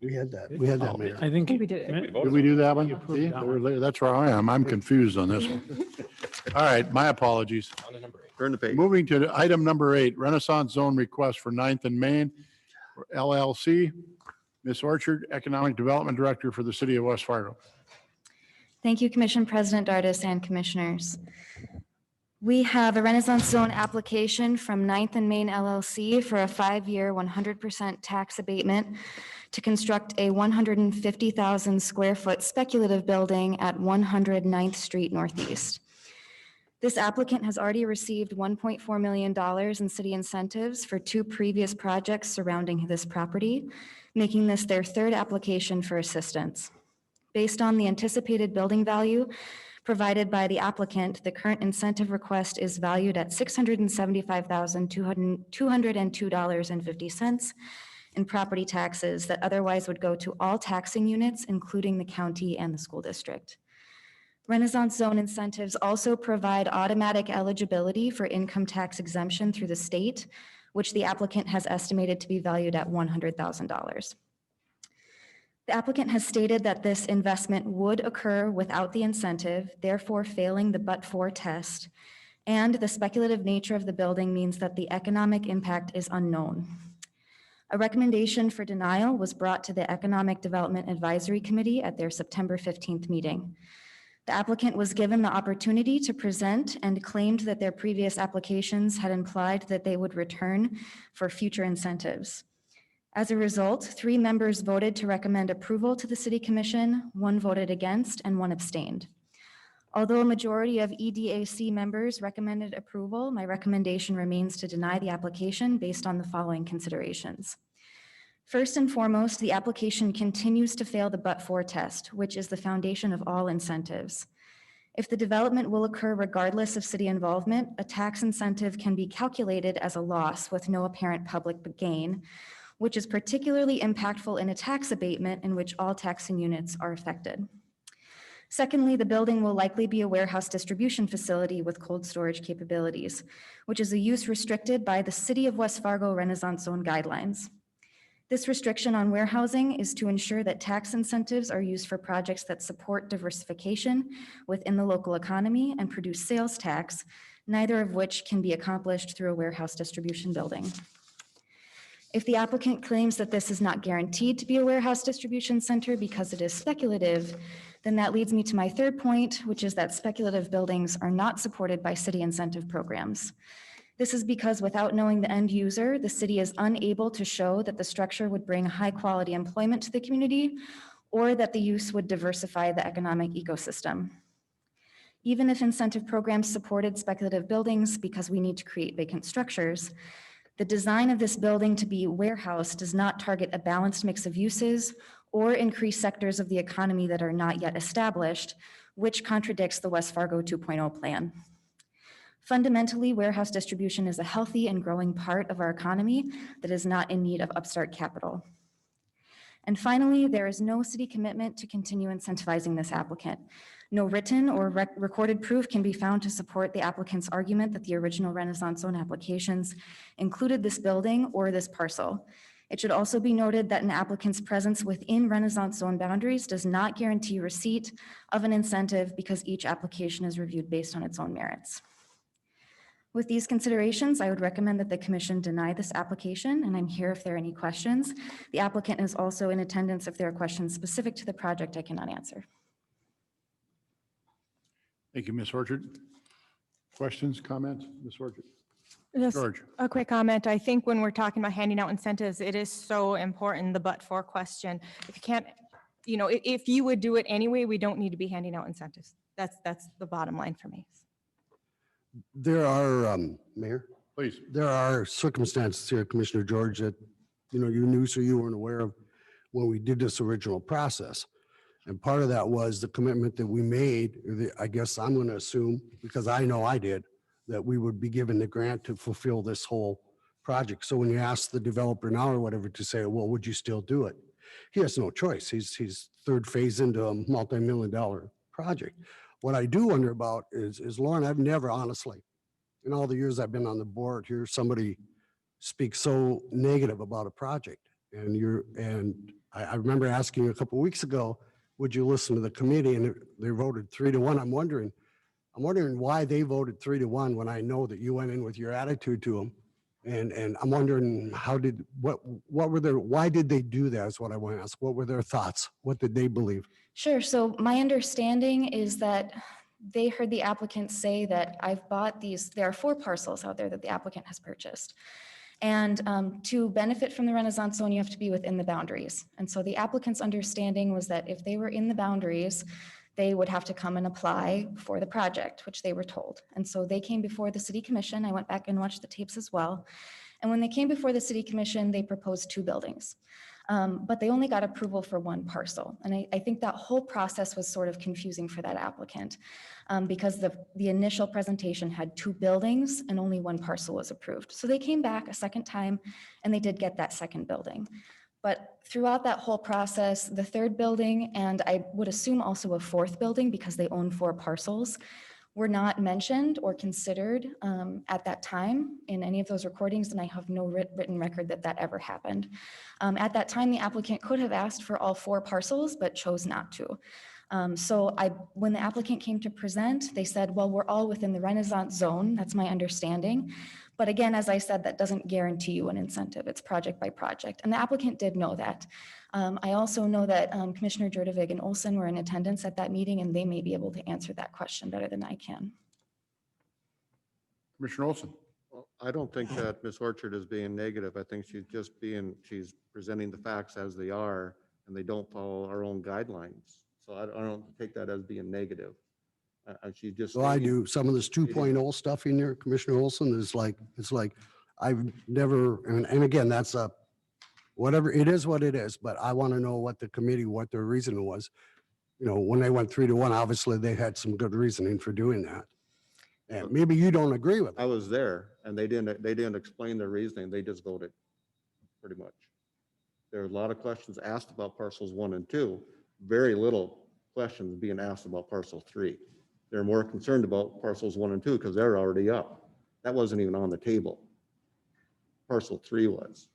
We had that. We had that, Mayor. I think. We did it. Did we do that one? You approved See, that one. that's where I am. I'm confused on this one. All right, my apologies. On to number 8. turn the page. Moving to item number 8, Renaissance Zone request for 9th and Main for LLC. Ms. Orchard, Economic Development Director for the City of West Fargo. Thank you, Commission President Dardis and Commissioners. We have a Renaissance Zone application from 9th and Main LLC for a 5-year, 100% tax abatement to construct a 150,000 square foot speculative building at 100 9th Street Northeast. This applicant has already received $1.4 million in city incentives for 2 previous projects surrounding this property, making this their 3rd application for assistance. Based on the anticipated building value provided by the applicant, the current incentive request is valued at $675,202.50 in property taxes that otherwise would go to all taxing units, including the county and the school district. Renaissance Zone incentives also provide automatic eligibility for income tax exemption through the state, which the applicant has estimated to be valued at $100,000. The applicant has stated that this investment would occur without the incentive, therefore failing the but-for test, and the speculative nature of the building means that the economic impact is unknown. A recommendation for denial was brought to the Economic Development Advisory Committee at their September 15th meeting. The applicant was given the opportunity to present and claimed that their previous applications had implied that they would return for future incentives. As a result, 3 members voted to recommend approval to the City Commission, 1 voted against, and 1 abstained. Although a majority of EDAC members recommended approval, my recommendation remains to deny the application based on the following considerations. First and foremost, the application continues to fail the but-for test, which is the foundation of all incentives. If the development will occur regardless of city involvement, a tax incentive can be calculated as a loss with no apparent public gain, which is particularly impactful in a tax abatement in which all taxing units are affected. Secondly, the building will likely be a warehouse distribution facility with cold storage capabilities, which is a use restricted by the City of West Fargo Renaissance Zone guidelines. This restriction on warehousing is to ensure that tax incentives are used for projects that support diversification within the local economy and produce sales tax, neither of which can be accomplished through a warehouse distribution building. If the applicant claims that this is not guaranteed to be a warehouse distribution center because it is speculative, then that leads me to my third point, which is that speculative buildings are not supported by city incentive programs. This is because without knowing the end user, the city is unable to show that the structure would bring high-quality employment to the community or that the use would diversify the economic ecosystem. Even if incentive programs supported speculative buildings because we need to create vacant structures, the design of this building to be warehouse does not target a balanced mix of uses or increase sectors of the economy that are not yet established, which contradicts the West Fargo 2.0 plan. Fundamentally, warehouse distribution is a healthy and growing part of our economy that is not in need of upstart capital. And finally, there is no city commitment to continue incentivizing this applicant. No written or recorded proof can be found to support the applicant's argument that the original Renaissance Zone applications included this building or this parcel. It should also be noted that an applicant's presence within Renaissance Zone boundaries does not guarantee receipt of an incentive because each application is reviewed based on its own merits. With these considerations, I would recommend that the commission deny this application, and I'm here if there are any questions. The applicant is also in attendance if there are questions specific to the project I cannot answer. Thank you, Ms. Orchard. Questions, comments, Ms. Orchard? Just George? a quick comment. I think when we're talking about handing out incentives, it is so important, the but-for question. If you can't, you know, if you would do it anyway, we don't need to be handing out incentives. That's the bottom line for me. There are, Mayor, Please. there are circumstances here, Commissioner George, that, you know, you knew, so you weren't aware of when we did this original process. And part of that was the commitment that we made, I guess I'm going to assume, because I know I did, that we would be given the grant to fulfill this whole project. So when you ask the developer now or whatever to say, well, would you still do it? He has no choice. He's third phase into a multi-million-dollar project. What I do wonder about is Lauren, I've never honestly, in all the years I've been on the board, hear somebody speak so negative about a project. And I remember asking you a couple of weeks ago, would you listen to the committee? And they voted 3-1. I'm wondering why they voted 3-1 when I know that you went in with your attitude to them. And I'm wondering why did they do that is what I want to ask. What were their thoughts? What did they believe? Sure. So my understanding is that they heard the applicant say that I've bought these, there are 4 parcels out there that the applicant has purchased. And to benefit from the Renaissance Zone, you have to be within the boundaries. And so the applicant's understanding was that if they were in the boundaries, they would have to come and apply for the project, which they were told. And so they came before the city commission. I went back and watched the tapes as well. And when they came before the city commission, they proposed 2 buildings. But they only got approval for 1 parcel. And I think that whole process was sort of confusing for that applicant because the initial presentation had 2 buildings and only 1 parcel was approved. So they came back a second time and they did get that second building. But throughout that whole process, the 3rd building, and I would assume also a 4th building because they own 4 parcels, were not mentioned or considered at that time in any of those recordings, and I have no written record that that ever happened. At that time, the applicant could have asked for all 4 parcels, but chose not to. So when the applicant came to present, they said, well, we're all within the Renaissance Zone. That's my understanding. But again, as I said, that doesn't guarantee you an incentive. It's project by project. And the applicant did know that. I also know that Commissioner Jurdevig and Olson were in attendance at that meeting, and they may be able to answer that question better than I can. Commissioner Olson? Well, I don't think that Ms. Orchard is being negative. I think she's presenting the facts as they are, and they don't follow our own guidelines. So I don't take that as being negative. She just. So I do some of this 2.0 stuff in here, Commissioner Olson, is like, it's like, I've never, and again, that's a, whatever, it is what it is, but I want to know what the committee, what their reason was. You know, when they went 3-1, obviously they had some good reasoning for doing that. And maybe you don't agree with I it. was there and they didn't explain their reasoning. They just voted pretty much. There were a lot of questions asked about parcels 1 and 2, very little questions being asked about parcel 3. They're more concerned about parcels 1 and 2 because they're already up. That wasn't even on the table. Parcel 3 was.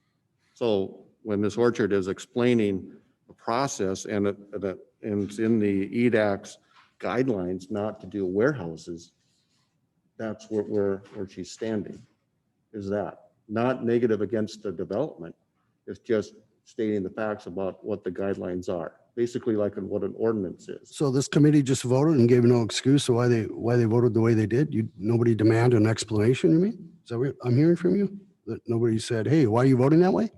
So when Ms. Orchard is explaining the process and it's in the EDAC's guidelines not to do warehouses, that's where she's standing, is that. Not negative against the development. It's just stating the facts about what the guidelines are, basically like what an ordinance is. So this committee just voted and gave no excuse to why they voted the way they did? Nobody demanded an explanation, you mean? Is that what I'm hearing from you? That nobody said, hey, why are you voting that way?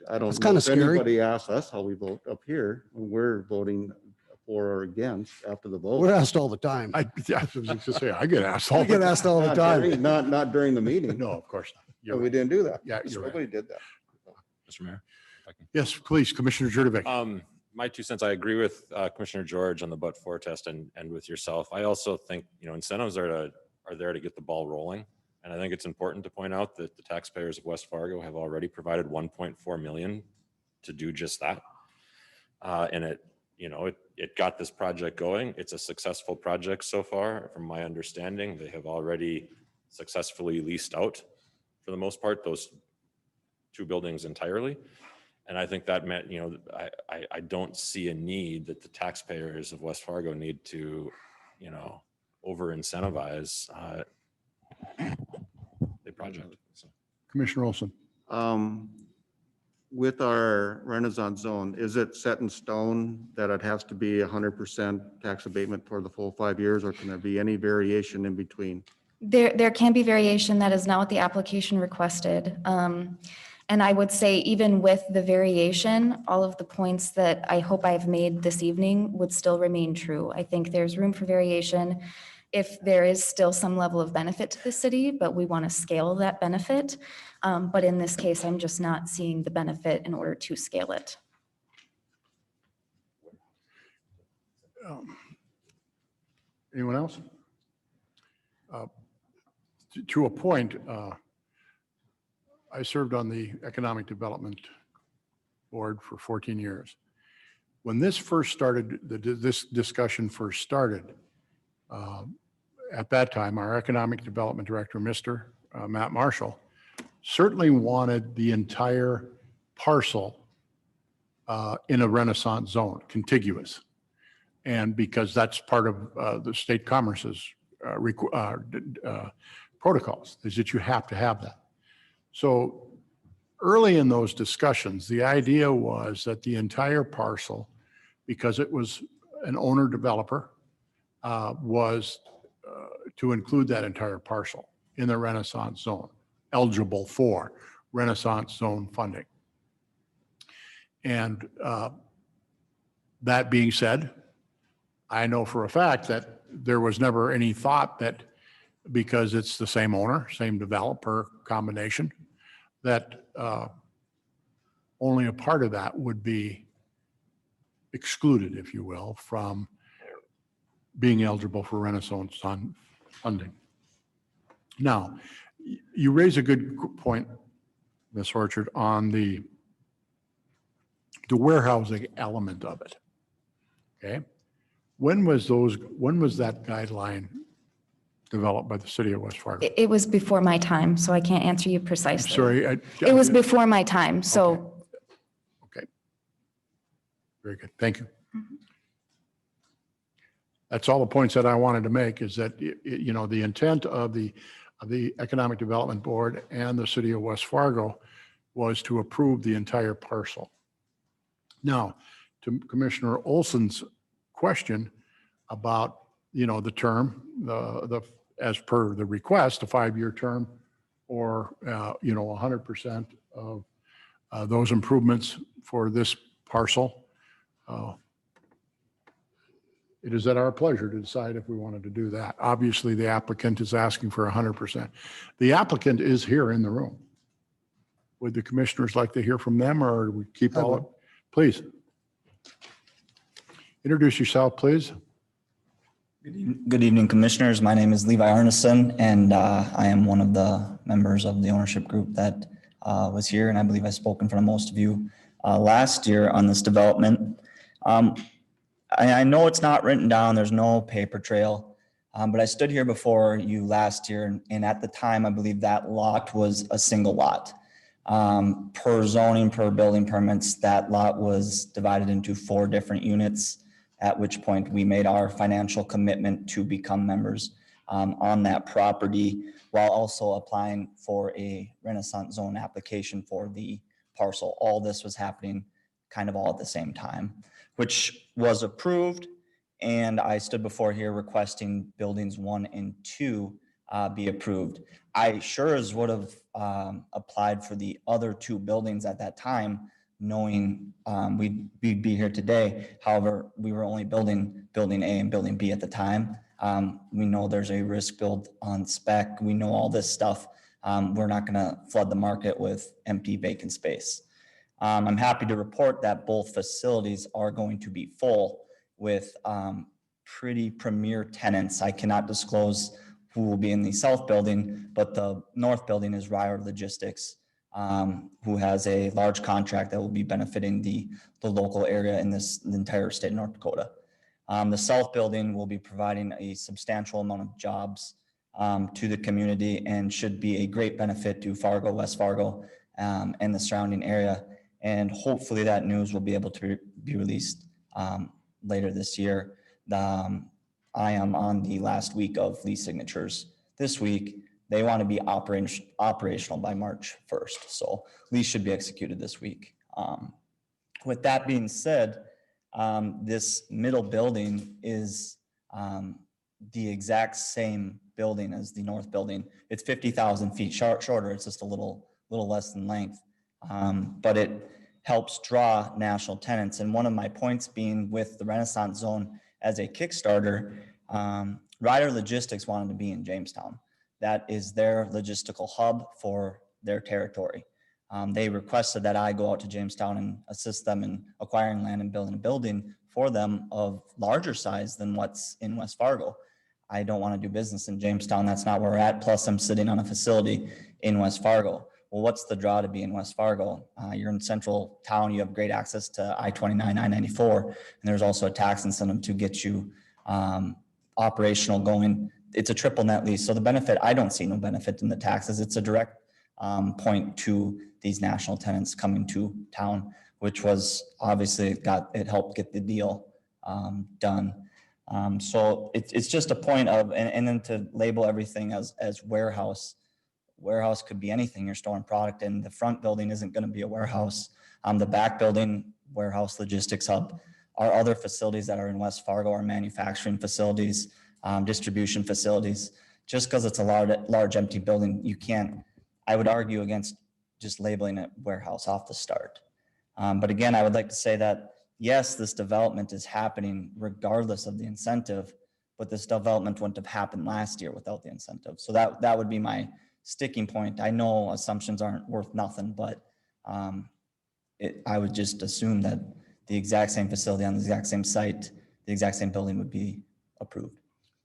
I don't It's know kinda if scary. anybody asks us how we vote up here when we're voting for or against after the vote. We're asked all the time. I was just to say, I get asked all I get the asked all the Not time. during- Not during the meeting. No, of course not. You're No, we right. didn't do that. Yeah, you're right. Nobody did that. Mr. Mayor? if I can. Yes, please, Commissioner Jurdovic. My 2 cents, I agree with Commissioner George on the but-for test and with yourself. I also think, incentives are there to get the ball rolling. And I think it's important to point out that the taxpayers of West Fargo have already provided 1.4 million to do just that. And it got this project going. It's a successful project so far, from my understanding. They have already successfully leased out, for the most part, those 2 buildings entirely. And I think that meant, I don't see a need that the taxpayers of West Fargo need to, over incentivize the project. So. Commissioner Olson. With our Renaissance zone, is it set in stone that it has to be 100% tax abatement for the full 5 years, or can there be any variation in between? There can be variation. That is not what the application requested. And I would say even with the variation, all of the points that I hope I've made this evening would still remain true. I think there's room for variation if there is still some level of benefit to the city, but we want to scale that benefit. But in this case, I'm just not seeing the benefit in order to scale it. Anyone else? To a point, I served on the Economic Development Board for 14 years. When this first started, this discussion first started, at that time, our Economic Development Director, Mr. Matt Marshall, certainly wanted the entire parcel in a Renaissance zone, contiguous. And because that's part of the state commerce's protocols, is that you have to have that. So early in those discussions, the idea was that the entire parcel, because it was an owner developer, was to include that entire parcel in the Renaissance zone, eligible for Renaissance zone funding. And that being said, I know for a fact that there was never any thought that because it's the same owner, same developer combination, that only a part of that would be excluded, if you will, from being eligible for Renaissance funding. Now, you raise a good point, Ms. Orchard, on the warehousing element of it. Okay, when was that guideline developed by the city of West Fargo? It was before my time, so I can't answer you precisely. Sorry. It was before my time, so. Okay. Very good. Thank you. That's all the points that I wanted to make, is that, the intent of the Economic Development Board and the city of West Fargo was to approve the entire parcel. Now, to Commissioner Olson's question about, the term, as per the request, a 5-year term, or, 100% of those improvements for this parcel. It is at our pleasure to decide if we wanted to do that. Obviously, the applicant is asking for 100%. The applicant is here in the room. Would the commissioners like to hear from them, or we keep all of it? Please. Introduce yourself, please. Good evening, commissioners. My name is Levi Arneson, and I am one of the members of the ownership group that was here, and I believe I spoke in front of most of you last year on this development. I know it's not written down, there's no paper trail, but I stood here before you last year, and at the time, I believe that lot was a single lot. Per zoning, per building permits, that lot was divided into 4 different units, at which point we made our financial commitment to become members on that property, while also applying for a Renaissance zone application for the parcel. All this was happening kind of all at the same time, which was approved. And I stood before here requesting buildings 1 and 2 be approved. I sure as would have applied for the other 2 buildings at that time, knowing we'd be here today. However, we were only building building A and building B at the time. We know there's a risk build on spec. We know all this stuff. We're not going to flood the market with empty vacant space. I'm happy to report that both facilities are going to be full with pretty premier tenants. I cannot disclose who will be in the south building, but the north building is Ryer Logistics, who has a large contract that will be benefiting the local area in the entire state of North Dakota. The south building will be providing a substantial amount of jobs to the community and should be a great benefit to Fargo, West Fargo, and the surrounding area. And hopefully that news will be able to be released later this year. I am on the last week of lease signatures this week. They want to be operational by March 1st. So lease should be executed this week. With that being said, this middle building is the exact same building as the north building. It's 50,000 feet shorter. It's just a little less than length. But it helps draw national tenants. And one of my points being with the Renaissance Zone as a Kickstarter, Ryder Logistics wanted to be in Jamestown. That is their logistical hub for their territory. They requested that I go out to Jamestown and assist them in acquiring land and building a building for them of larger size than what's in West Fargo. I don't want to do business in Jamestown. That's not where we're at. Plus, I'm sitting on a facility in West Fargo. Well, what's the draw to be in West Fargo? You're in central town. You have great access to I-29, I-94, and there's also a tax incentive to get you operational going. It's a triple net lease. So the benefit, I don't see no benefit in the taxes. It's a direct point to these national tenants coming to town, which was obviously it helped get the deal done. So it's just a point of, and then to label everything as warehouse. Warehouse could be anything you're storing product in. The front building isn't going to be a warehouse. The back building, warehouse logistics hub. Our other facilities that are in West Fargo are manufacturing facilities, distribution facilities. Just because it's a large empty building, you can't, I would argue against just labeling it warehouse off the start. But again, I would like to say that, yes, this development is happening regardless of the incentive, but this development wouldn't have happened last year without the incentive. So that would be my sticking point. I know assumptions aren't worth nothing, but I would just assume that the exact same facility on the exact same site, the exact same building would be approved.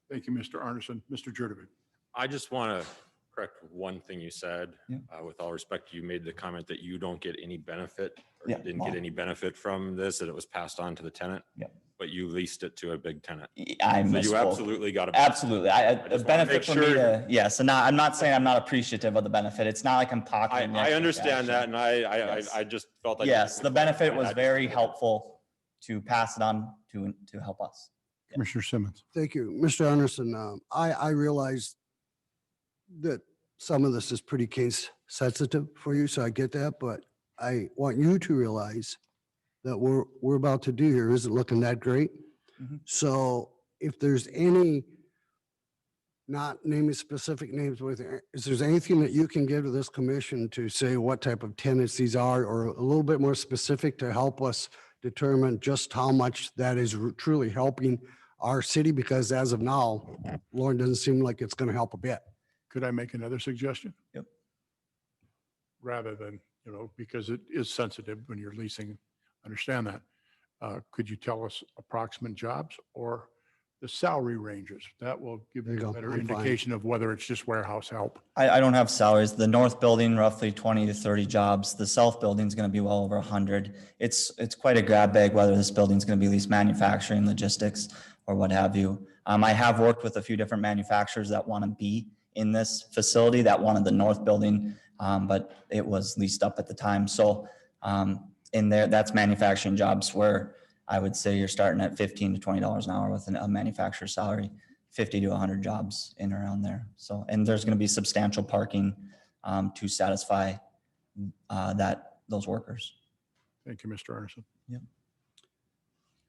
Thank you, Mr. Arneson. Mr. Jurdovic. I just want to correct one thing you said. Yeah. With all respect, you made the comment that you don't get any benefit, or Yeah, you didn't well. get any benefit from this, that it was passed on to the tenant. Yeah. But you leased it to a big tenant. I So you misspoke. absolutely got a. Absolutely. A just wanna benefit make for sure me to, yes. And not, I'm not saying I'm not appreciative of the benefit. It's not like I'm pocketing. the I extra understand cash. that, and Yes. I just felt like. Yes, the benefit was I just- very helpful to pass it on to help us. Commissioner Simmons. Thank you. Mr. Anderson, I realize that some of this is pretty case sensitive for you, so I get that, but I want you to realize that we're about to do here isn't looking that great. Mhm. So if there's any, not naming specific names, with, is there's anything that you can give to this commission to say what type of tenants these are, or a little bit more specific to help us determine just how much that is truly helping our city? Because as of now, Lauren, doesn't seem like it's going to help a bit. Could I make another suggestion? Yep. Rather than, because it is sensitive when you're leasing, understand that. Could you tell us approximate jobs or the salary ranges. That will give There you you a go. better I'm fine. indication of whether it's just warehouse help. I don't have salaries. The north building, roughly 20 to 30 jobs. The south building's gonna be well over 100. It's quite a grab bag whether this building's gonna be at least manufacturing, logistics, or what have you. I have worked with a few different manufacturers that wanna be in this facility that wanted the north building, but it was leased up at the time. So in there, that's manufacturing jobs where I would say you're starting at $15 to $20 an hour with a manufacturer's salary, 50 to 100 jobs in and around there. So, and there's going to be substantial parking to satisfy those workers. Thank you, Mr. Arneson. Yep.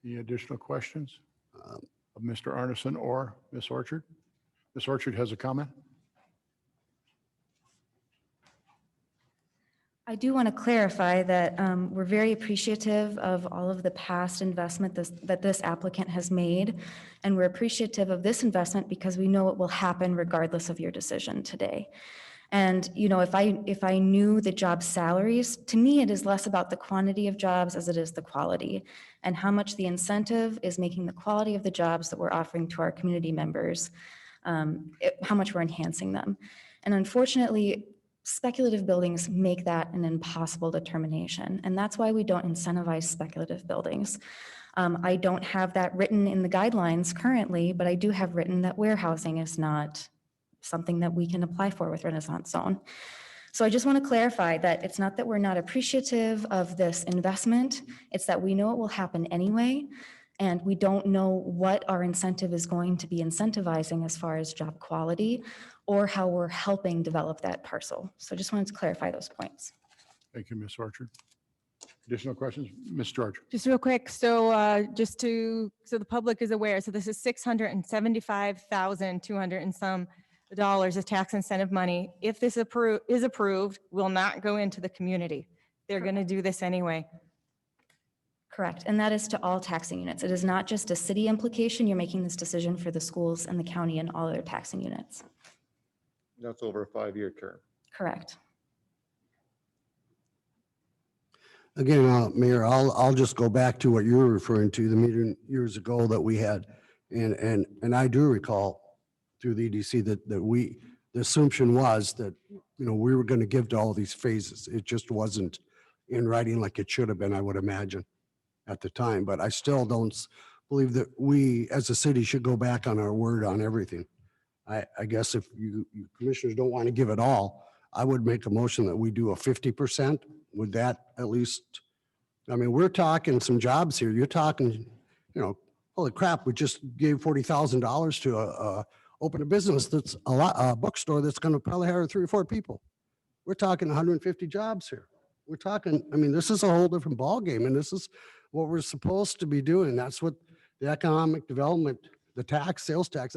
Any additional questions of Mr. Arneson or Ms. Orchard? Ms. Orchard has a comment. I do want to clarify that we're very appreciative of all of the past investment that this applicant has made. And we're appreciative of this investment because we know it will happen regardless of your decision today. And, you know, if I knew the job salaries, to me, it is less about the quantity of jobs as it is the quality and how much the incentive is making the quality of the jobs that we're offering to our community members, how much we're enhancing them. And unfortunately, speculative buildings make that an impossible determination. And that's why we don't incentivize speculative buildings. I don't have that written in the guidelines currently, but I do have written that warehousing is not something that we can apply for with Renaissance Zone. So I just want to clarify that it's not that we're not appreciative of this investment, it's that we know it will happen anyway, and we don't know what our incentive is going to be incentivizing as far as job quality or how we're helping develop that parcel. So I just wanted to clarify those points. Thank you, Ms. Orchard. Additional questions? Ms. George? Just real quick, so so the public is aware, so this is $675,200 and some dollars of tax incentive money. If this is approved, will not go into the community. They're going to do this anyway. Correct, and that is to all taxing units. It is not just a city implication. You're making this decision for the schools and the county and all other taxing units. That's over a 5-year term. Correct. Again, Mayor, I'll just go back to what you were referring to, the meeting years ago that we had. And I do recall through the EDC that the assumption was that, you know, we were going to give to all these phases. It just wasn't in writing like it should have been, I would imagine, at the time. But I still don't believe that we as a city should go back on our word on everything. I guess if you commissioners don't want to give it all, I would make a motion that we do a 50%. Would that at least, I mean, we're talking some jobs here. You're talking, you know, holy crap, we just gave $40,000 to open a business that's a bookstore that's going to probably hire 3 or 4 people. We're talking 150 jobs here. We're talking, I mean, this is a whole different ballgame, and this is what we're supposed to be doing. That's what the economic development, the tax, sales tax,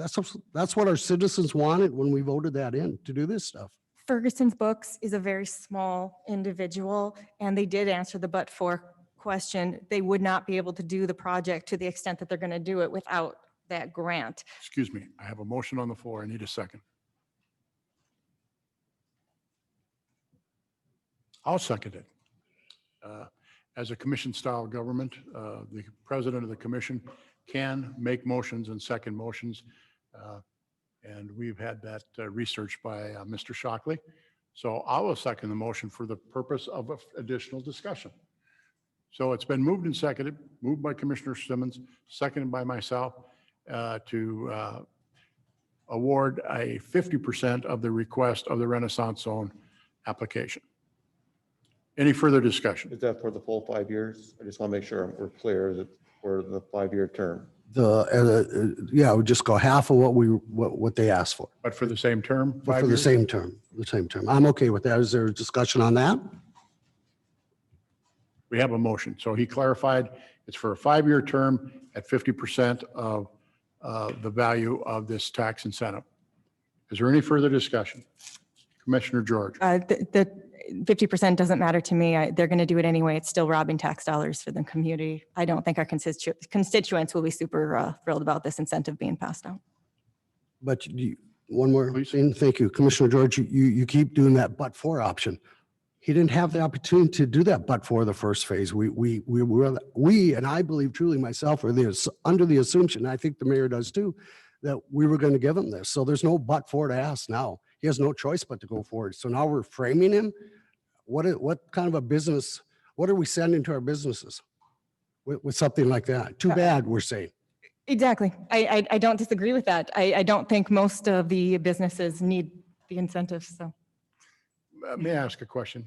that's what our citizens wanted when we voted that in to do this stuff. Ferguson's Books is a very small individual, and they did answer the but-for question. They would not be able to do the project to the extent that they're going to do it without that grant. Excuse me, I have a motion on the floor. I need a second. I'll second it. As a commission-style government, the president of the commission can make motions and second motions. And we've had that researched by Mr. Shockley. So I will second the motion for the purpose of additional discussion. So it's been moved and seconded, moved by Commissioner Simmons, seconded by myself, to award a 50% of the request of the Renaissance Zone application. Any further discussion? Is that for the full 5 years? I just want to make sure we're clear that for the 5-year term. Yeah, we just go half of what they asked for. But for the same term? But 5 for the years? same term, I'm okay with that. Is there a discussion on that? We have a motion. So he clarified it's for a 5-year term at 50% of the value of this tax incentive. Is there any further discussion? Commissioner George? The 50% doesn't matter to me. They're going to do it anyway. It's still robbing tax dollars for the community. I don't think our constituents will be super thrilled about this incentive being passed out. But one more Please. thing. Thank you. Commissioner George, you keep doing that but-for option. he didn't have the opportunity to do that, but for the first phase, we, and I believe truly myself, are under the assumption, I think the mayor does too, that we were going to give him this. So there's no but for to ask now. He has no choice but to go forward. So now we're framing him. What kind of a business, what are we sending to our businesses with something like that? Too bad, we're saying. Exactly. I don't disagree with that. I don't think most of the businesses need the incentives, so. May I ask a question?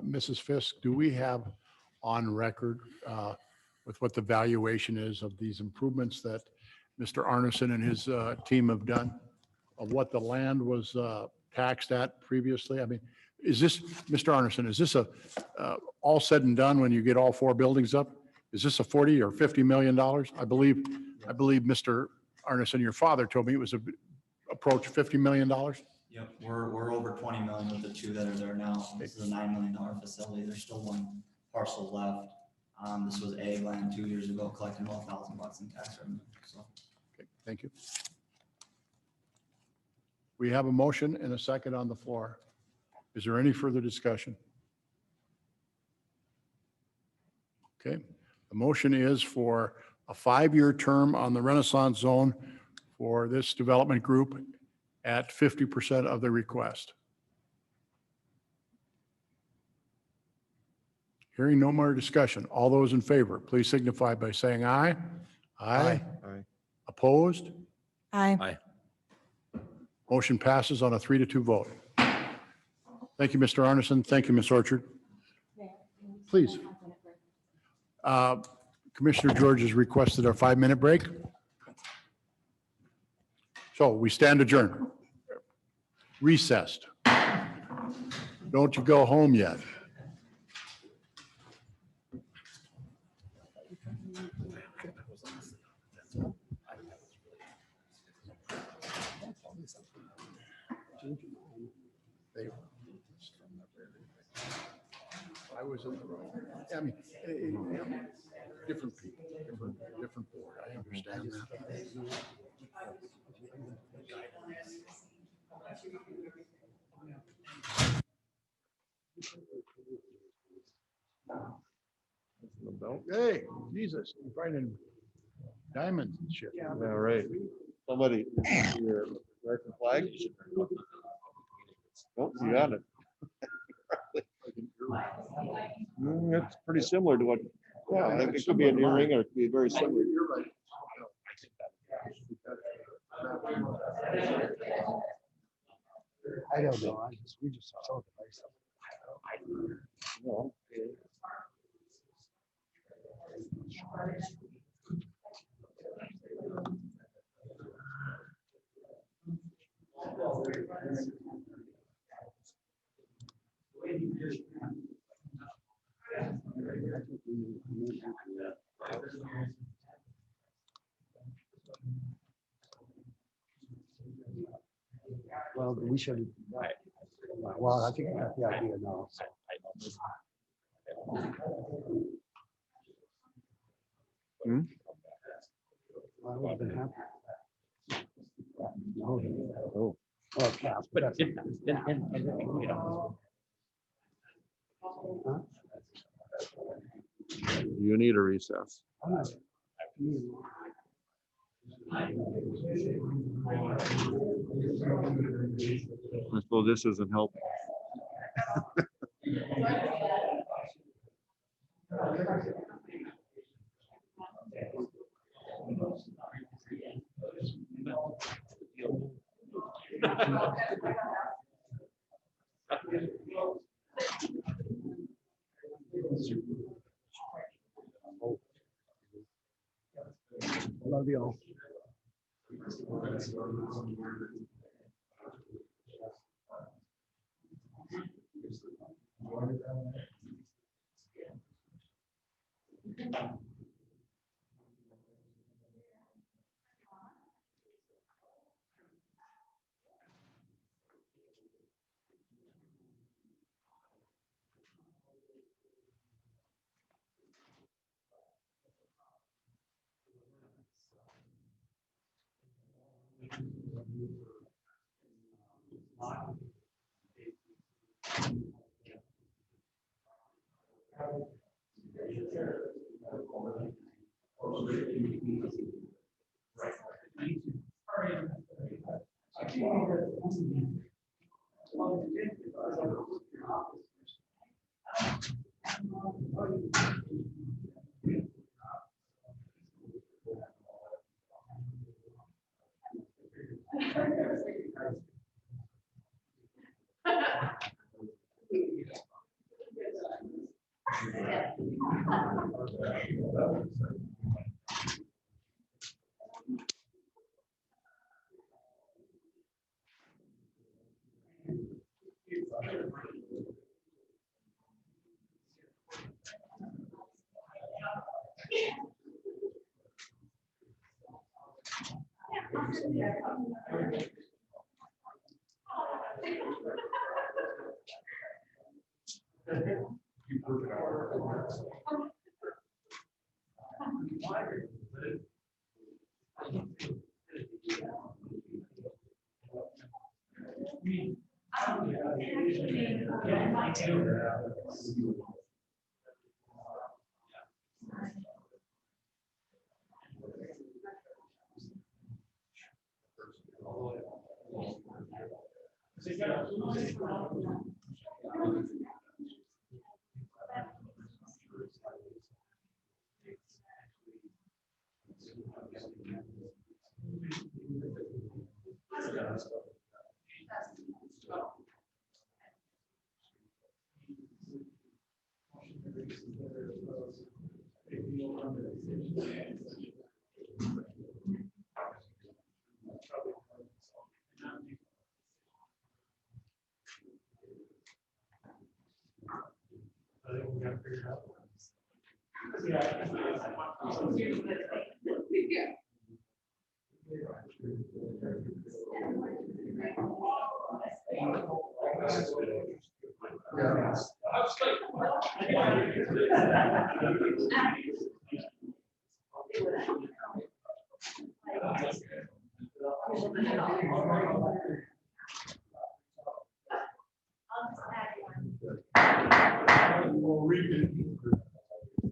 Mrs. Fisk, do we have on record with what the valuation is of these improvements that Mr. Arneson and his team have done? Of what the land was taxed at previously? I mean, is this, Mr. Arneson, is this all said and done when you get all 4 buildings up? Is this a 40 or $50 million? I believe Mr. Arneson, your father told me it was approach $50 million. Yep, we're over 20 million with the 2 that are there now. This is a $9 million facility. There's still 1 parcel left. This was ag land 2 years ago, collecting about $1,000 in tax revenue, so. Okay, thank you. We have a motion and a second on the floor. Is there any further discussion? Okay, the motion is for a 5-year term on the Renaissance Zone for this development group at 50% of the request. Hearing no more discussion, all those in favor, please signify by saying aye. Aye. Aye. Opposed? Aye. Aye. Motion passes on a 3-2 vote. Thank you, Mr. Arneson. Thank you, Ms. Orchard. Please. Commissioner George has requested a 5-minute break. So we stand adjourned. Recessed. Don't you go home yet. I was in the wrong. I mean, different people, different board. I understand that. Hey, Jesus, I'm finding diamonds and shit. Yeah, right. Somebody, your American flag? Oh, you got it. It's pretty similar to what, yeah, it could be an earring or it could be very similar. You're right. I don't know. We just saw the place. No. Well, we should. Well, I think I got the idea now. So. I would have been happy. Oh, yeah. But You need a recess. I suppose this isn't helping. Love you all.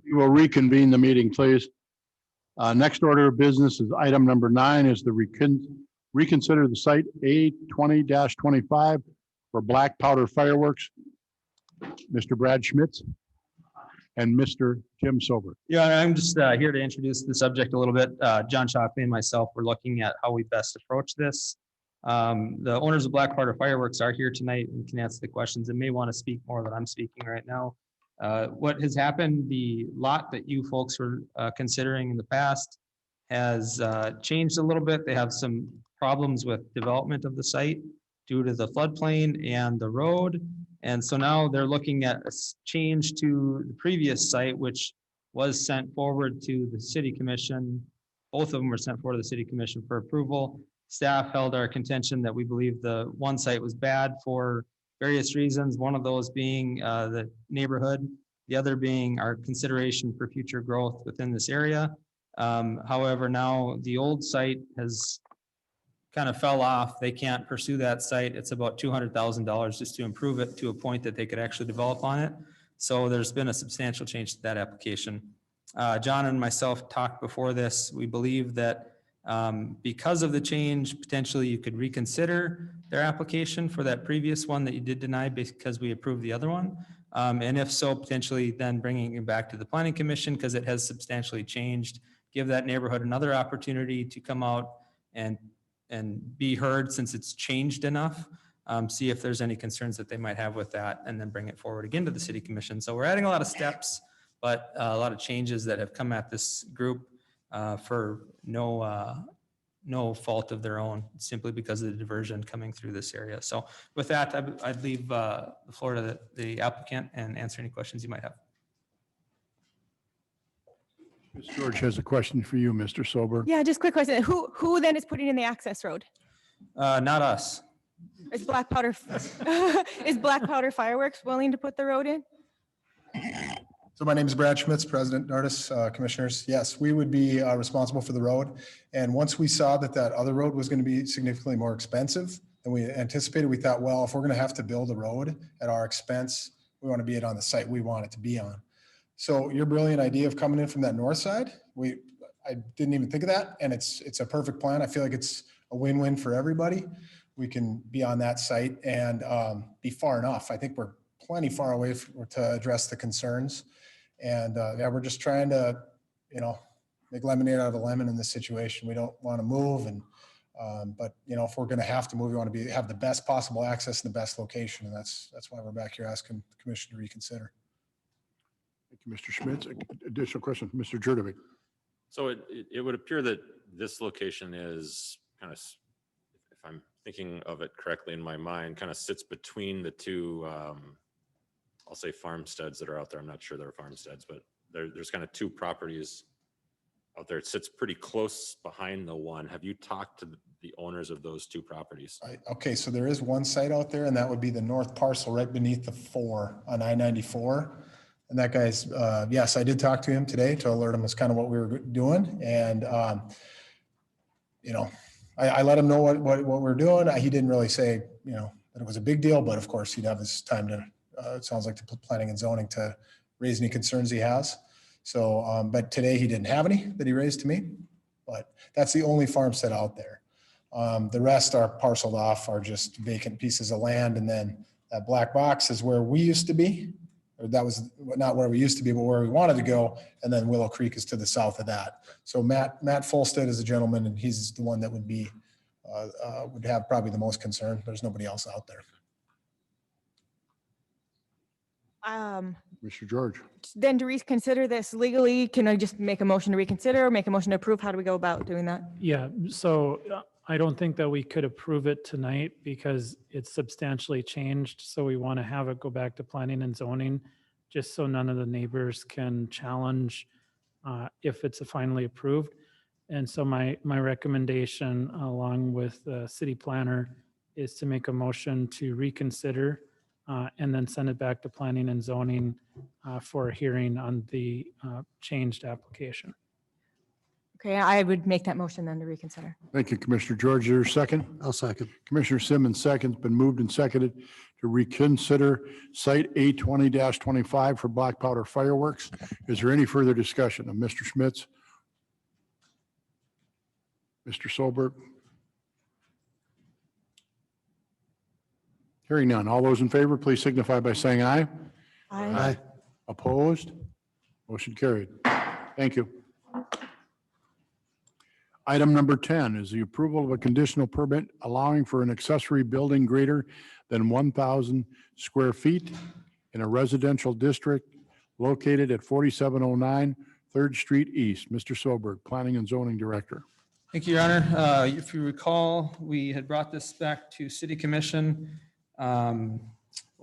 We will reconvene the meeting, please. Next order of business is item number 9 is the reconsider the site A20-25 for black powder fireworks. Mr. Brad Schmitz and Mr. Jim Sober. Yeah, I'm just here to introduce the subject a little bit. John Shockley and myself, we're looking at how we best approach this. The owners of Black Powder Fireworks are here tonight and can answer the questions and may want to speak more than I'm speaking right now. What has happened, the lot that you folks were considering in the past has changed a little bit. They have some problems with development of the site due to the floodplain and the road. And so now they're looking at a change to the previous site, which was sent forward to the city commission. Both of them were sent forward to the city commission for approval. Staff held our contention that we believe the one site was bad for various reasons. One of those being the neighborhood, the other being our consideration for future growth within this area. However, now the old site has kind of fell off. They can't pursue that site. It's about $200,000 just to improve it to a point that they could actually develop on it. So there's been a substantial change to that application. John and myself talked before this. We believe that because of the change, potentially you could reconsider their application for that previous one that you did deny because we approved the other one. And if so, potentially then bringing it back to the planning commission because it has substantially changed. Give that neighborhood another opportunity to come out and be heard since it's changed enough. See if there's any concerns that they might have with that and then bring it forward again to the city commission. So we're adding a lot of steps, but a lot of changes that have come at this group for no fault of their own, simply because of the diversion coming through this area. So with that, I'd leave the floor to the applicant and answer any questions you might have. Ms. George has a question for you, Mr. Sober. Yeah, just quick question. Who then is putting in the access road? Not us. Is Black Powder is Black Powder Fireworks willing to put the road in? So my name is Brad Schmitz, President, Dardis, Commissioners. Yes, we would be responsible for the road. And once we saw that that other road was going to be significantly more expensive than we anticipated, we thought, well, if we're going to have to build a road at our expense, we want to be it on the site we want it to be on. So your brilliant idea of coming in from that north side, I didn't even think of that. And it's a perfect plan. I feel like it's a win-win for everybody. We can be on that site and be far enough. I think we're plenty far away to address the concerns. And yeah, we're just trying to, make lemonade out of a lemon in this situation. We don't want to move but if we're going to have to move, we want to have the best possible access in the best location. And that's why we're back here asking the commission to reconsider. Thank you, Mr. Schmitz. Additional question from Mr. Jurdovic. So it would appear that this location is kind of, if I'm thinking of it correctly in my mind, kind of sits between the two, I'll say farmsteads that are out there. I'm not sure they're farmsteads, but there's kind of two properties out there. It sits pretty close behind the one. Have you talked to the owners of those two properties? Okay, so there is one site out there, and that would be the north parcel right beneath the 4 on I-94. And that guy's, yes, I did talk to him today to alert him as kind of what we were doing. And, I let him know what we're doing. He didn't really say, that it was a big deal, but of course he'd have his time to, it sounds like the planning and zoning to raise any concerns he has. So, but today he didn't have any that he raised to me, but that's the only farmstead out there. The rest are parceled off, are just vacant pieces of land. And then that black box is where we used to be. Or that was not where we used to be, but where we wanted to go. And then Willow Creek is to the south of that. So Matt Folstead is a gentleman, and he's the one that would be, would have probably the most concern. There's nobody else out there. Mr. George. Then to reconsider this legally, can I just make a motion to reconsider or make a motion to approve? How do we go about doing that? Yeah, so I don't think that we could approve it tonight because it's substantially changed. So we want to have it go back to planning and zoning, just so none of the neighbors can challenge if it's finally approved. And so my recommendation, along with the city planner, is to make a motion to reconsider and then send it back to planning and zoning for a hearing on the changed application. Okay, I would make that motion then to reconsider. Thank you, Commissioner George. Is there a second? I'll second. Commissioner Simmons seconds. Been moved and seconded to reconsider site A20-25 for black powder fireworks. Is there any further discussion of Mr. Schmitz? Mr. Solberg? Hearing none. All those in favor, please signify by saying aye. Aye. Opposed? Motion carried. Thank you. Item number 10 is the approval of a conditional permit allowing for an accessory building greater than 1,000 square feet in a residential district located at 4709 3rd Street East. Mr. Solberg, Planning and Zoning Director. Thank you, Your Honor. If you recall, we had brought this back to City Commission. Well,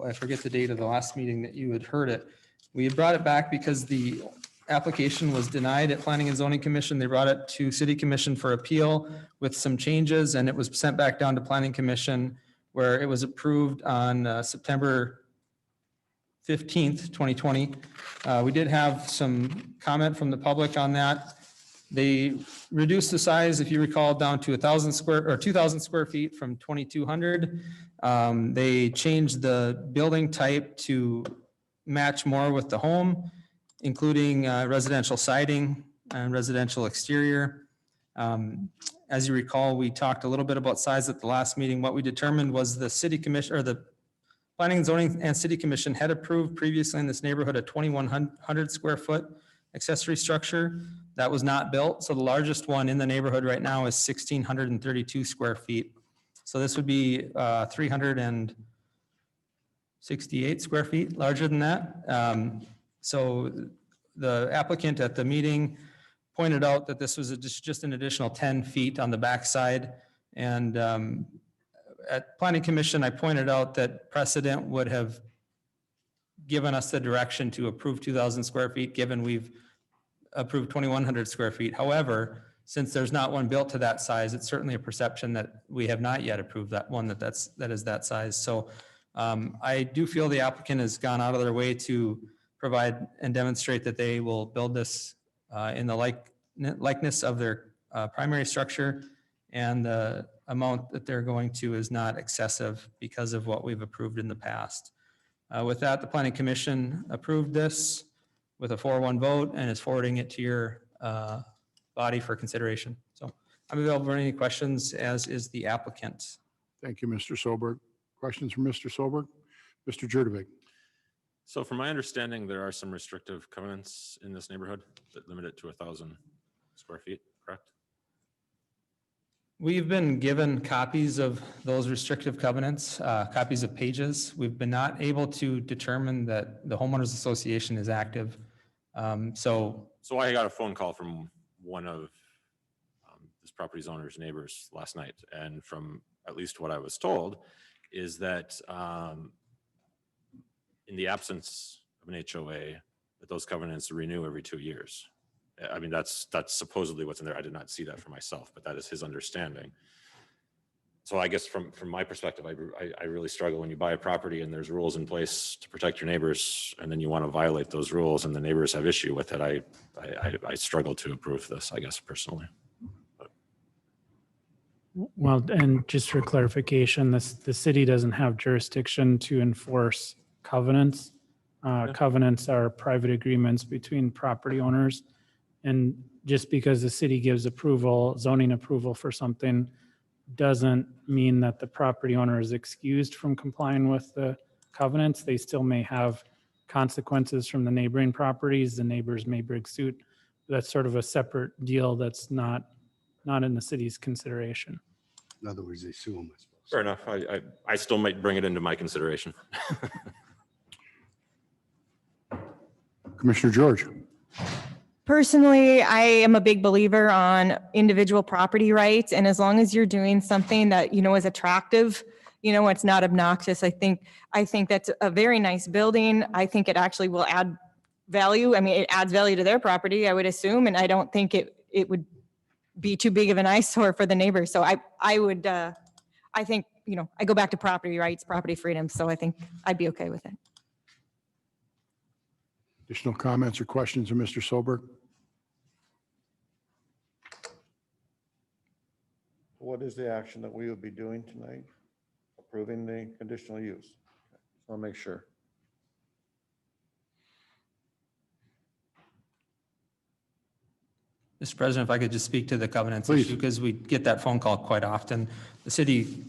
I forget the date of the last meeting that you had heard it. We had brought it back because the application was denied at Planning and Zoning Commission. They brought it to City Commission for appeal with some changes, and it was sent back down to Planning Commission, where it was approved on September 15th, 2020. We did have some comment from the public on that. They reduced the size, if you recall, down to 2,000 square feet from 2,200. They changed the building type to match more with the home, including residential siding and residential exterior. As you recall, we talked a little bit about size at the last meeting. What we determined was the City Commission, or the Planning and Zoning and City Commission had approved previously in this neighborhood a 2,100 square foot accessory structure that was not built. So the largest one in the neighborhood right now is 1,632 square feet. So this would be 368 square feet larger than that. So the applicant at the meeting pointed out that this was just an additional 10 feet on the backside. And at Planning Commission, I pointed out that precedent would have given us the direction to approve 2,000 square feet, given we've approved 2,100 square feet. However, since there's not one built to that size, it's certainly a perception that we have not yet approved that one that is that size. So I do feel the applicant has gone out of their way to provide and demonstrate that they will build this in the likeness of their primary structure, and the amount that they're going to is not excessive because of what we've approved in the past. With that, the Planning Commission approved this with a 4-1 vote and is forwarding it to your body for consideration. So I'm available for any questions, as is the applicant. Thank you, Mr. Soberg. Questions from Mr. Soberg? Mr. Jurdevig. So from my understanding, there are some restrictive covenants in this neighborhood that limit it to 1,000 square feet, correct? We've been given copies of those restrictive covenants, copies of pages. We've been not able to determine that the homeowners association is active. So So I got a phone call from one of this property's owner's neighbors last night. And from at least what I was told is that in the absence of an HOA, that those covenants renew every 2 years. I mean, that's supposedly what's in there. I did not see that for myself, but that is his understanding. So I guess from my perspective, I really struggle when you buy a property and there's rules in place to protect your neighbors, and then you want to violate those rules and the neighbors have issue with it. I struggle to approve this, I guess, personally. Well, and just for clarification, the city doesn't have jurisdiction to enforce covenants. Covenants are private agreements between property owners. And just because the city gives approval, zoning approval for something, doesn't mean that the property owner is excused from complying with the covenants. They still may have consequences from the neighboring properties. The neighbors may bring suit. That's sort of a separate deal that's not in the city's consideration. In other words, they sue them, I suppose. Fair enough. I still might bring it into my consideration. Commissioner George. Personally, I am a big believer on individual property rights, and as long as you're doing something that, is attractive, it's not obnoxious. I think that's a very nice building. I think it actually will add value. I mean, it adds value to their property, I would assume, and I don't think it would be too big of an eyesore for the neighbors. So I would, I think, I go back to property rights, property freedom, so I think I'd be okay with it. Additional comments or questions of Mr. Soberg? What is the action that we would be doing tonight? Approving the conditional use. I'll make sure. Mr. President, if I could just speak to the covenants Please. issue, because we get that phone call quite often. The city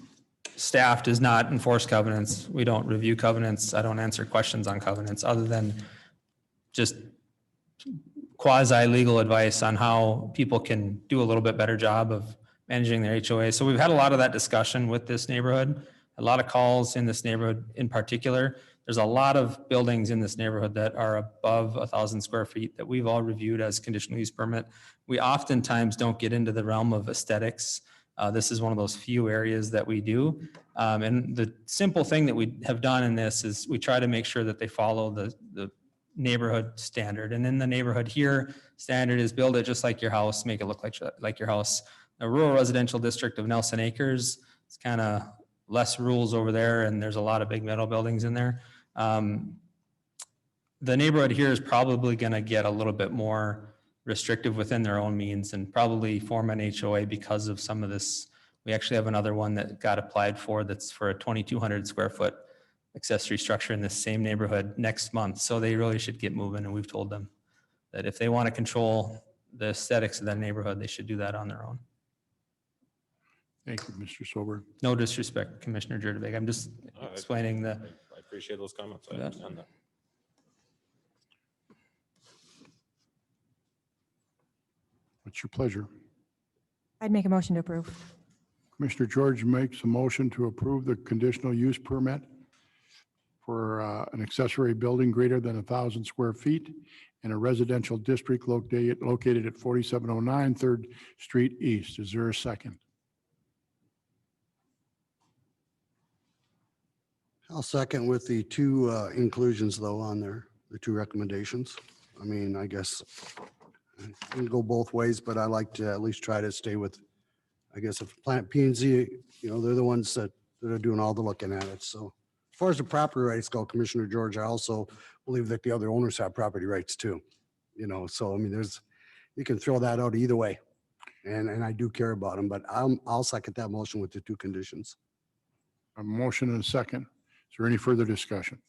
staff does not enforce covenants. We don't review covenants. I don't answer questions on covenants other than just quasi-legal advice on how people can do a little bit better job of managing their HOA. So we've had a lot of that discussion with this neighborhood, a lot of calls in this neighborhood in particular. There's a lot of buildings in this neighborhood that are above 1,000 square feet that we've all reviewed as conditional use permit. We oftentimes don't get into the realm of aesthetics. This is one of those few areas that we do. And the simple thing that we have done in this is we try to make sure that they follow the neighborhood standard. And in the neighborhood here, standard is build it just like your house, make it look like your house. The rural residential district of Nelson Acres, it's kind of less rules over there, and there's a lot of big metal buildings in there. The neighborhood here is probably going to get a little bit more restrictive within their own means and probably form an HOA because of some of this. We actually have another one that got applied for that's for a 2,200 square foot accessory structure in this same neighborhood next month. So they really should get moving, and we've told them that if they want to control the aesthetics of that neighborhood, they should do that on their own. Thank you, Mr. Soberg. No disrespect, Commissioner Jurdevig. I'm just explaining the. I appreciate those comments. I understand that. What's your pleasure? I'd make a motion to approve. Commissioner George makes a motion to approve the conditional use permit for an accessory building greater than 1,000 square feet in a residential district located at 4709 3rd Street East. Is there a second? I'll second with the two inclusions though on there, the two recommendations. I mean, I guess it can go both ways, but I like to at least try to stay with, I guess if Plant P and Z, they're the ones that are doing all the looking at it. So as far as the property rights go, Commissioner George, I also believe that the other owners have property rights too. So I mean, you can throw that out either way. And I do care about them, but I'll second that motion with the two conditions. A motion and a second. Is there any further discussion?